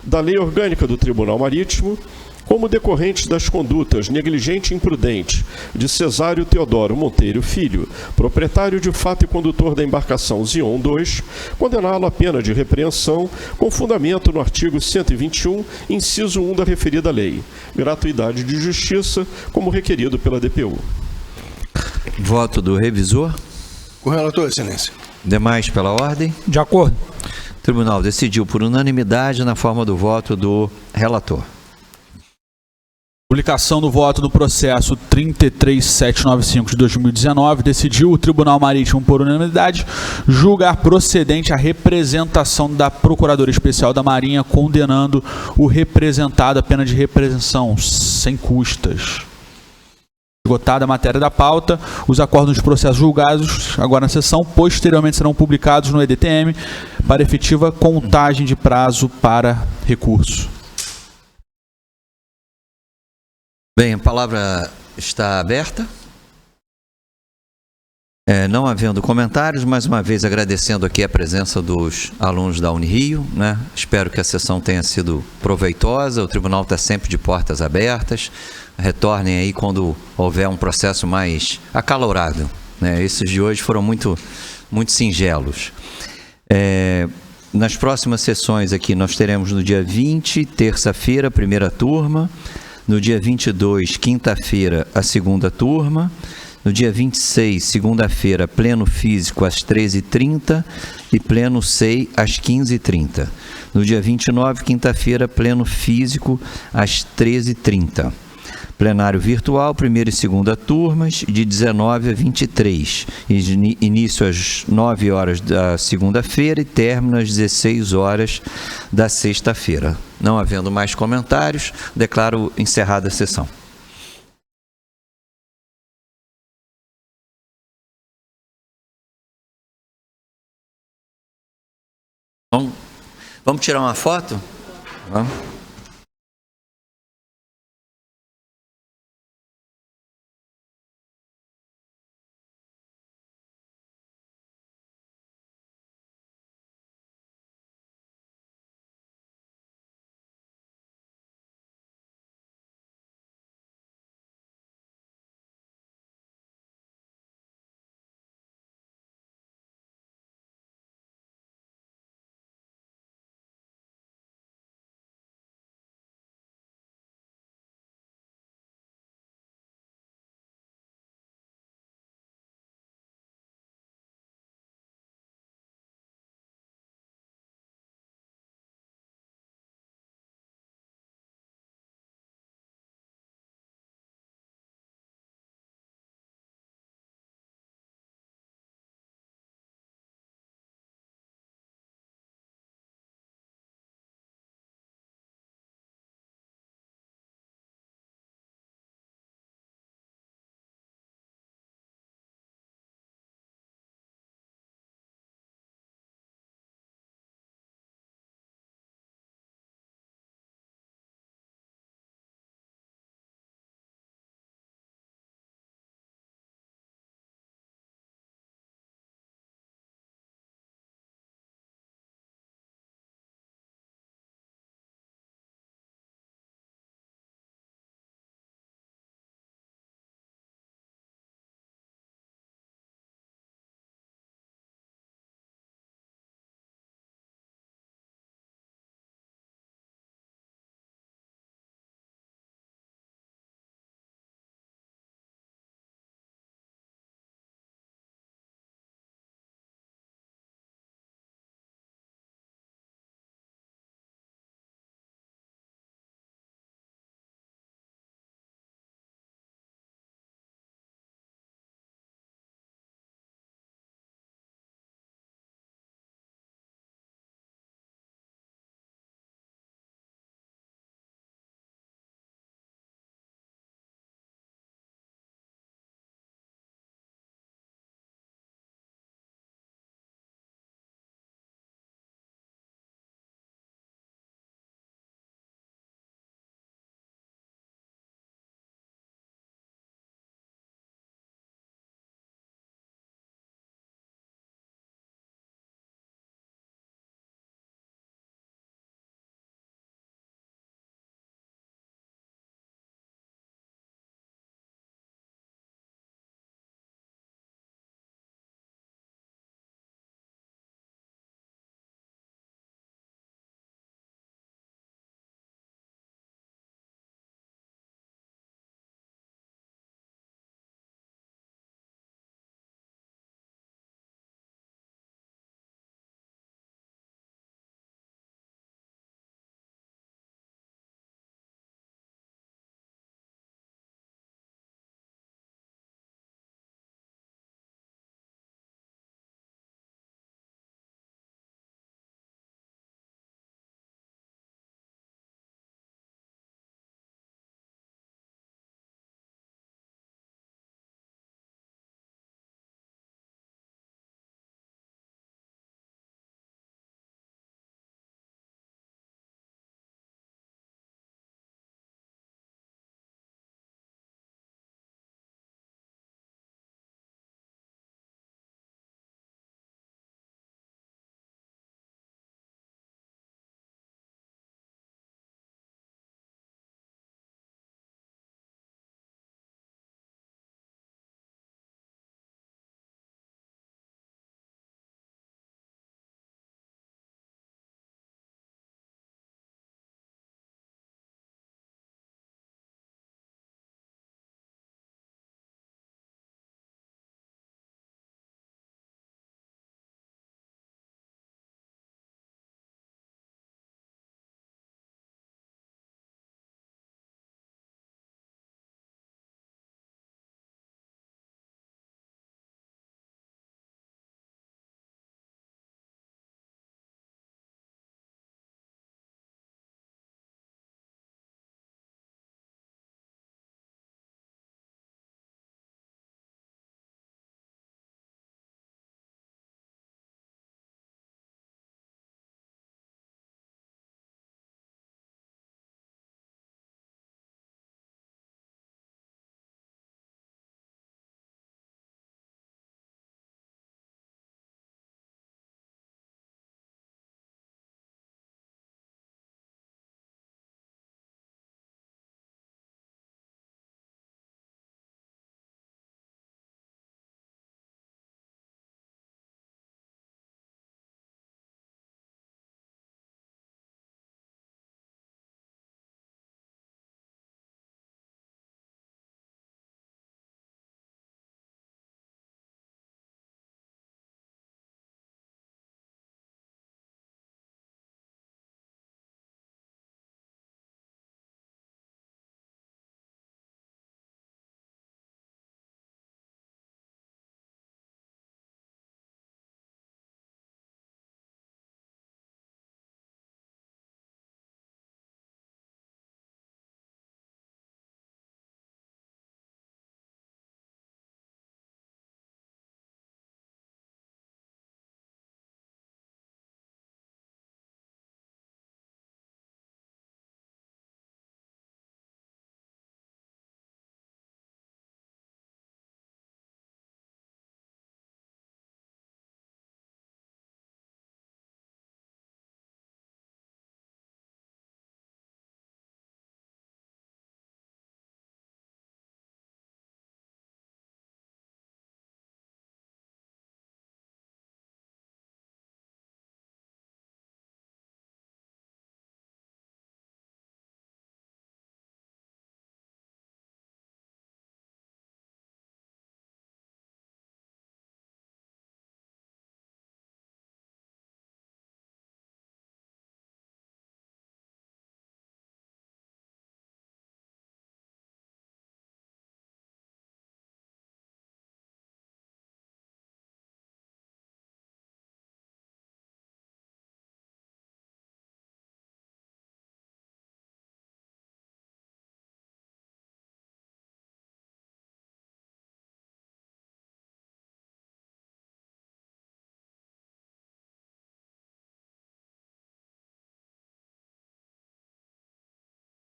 da Lei Orgânica do Tribunal Marítimo, como decorrentes das condutas negligente e imprudente de Cesário Teodoro Monteiro Filho, proprietário de fato e condutor da embarcação Zion 2, condená-lo à pena de repreensão com fundamento no artigo 121, inciso 1 da referida lei. Gratuidade de justiça, como requerido pela DPU. Voto do revisor. Com o relator, excelência. Demais pela ordem. De acordo. O tribunal decidiu por unanimidade na forma do voto do relator. Publicação do voto do processo 33795 de 2019, decidiu o Tribunal Marítimo, por unanimidade, julgar procedente a representação da Procuradora Especial da Marinha, condenando o representado à pena de repreensão sem custas. Esgotada a matéria da pauta, os acordos dos processos julgados, agora na sessão, posteriormente serão publicados no EDTM para efetiva contagem de prazo para recurso. Bem, a palavra está aberta. Não havendo comentários, mais uma vez agradecendo aqui a presença dos alunos da Unirio, né? Espero que a sessão tenha sido proveitosa, o tribunal está sempre de portas abertas, retornem aí quando houver um processo mais acalorado, né? Esses de hoje foram muito singelos. Nas próximas sessões aqui nós teremos no dia 20, terça-feira, a primeira turma, no dia 22, quinta-feira, a segunda turma. No dia 26, segunda-feira, pleno físico às 13h30 e pleno SEI às 15h30. No dia 29, quinta-feira, pleno físico às 13h30. Plenário virtual, primeira e segunda turmas, de 19 a 23. Início às 9 horas da segunda-feira e término às 16 horas da sexta-feira. Não havendo mais comentários, declaro encerrada a sessão. Vamos tirar uma foto? Vamos.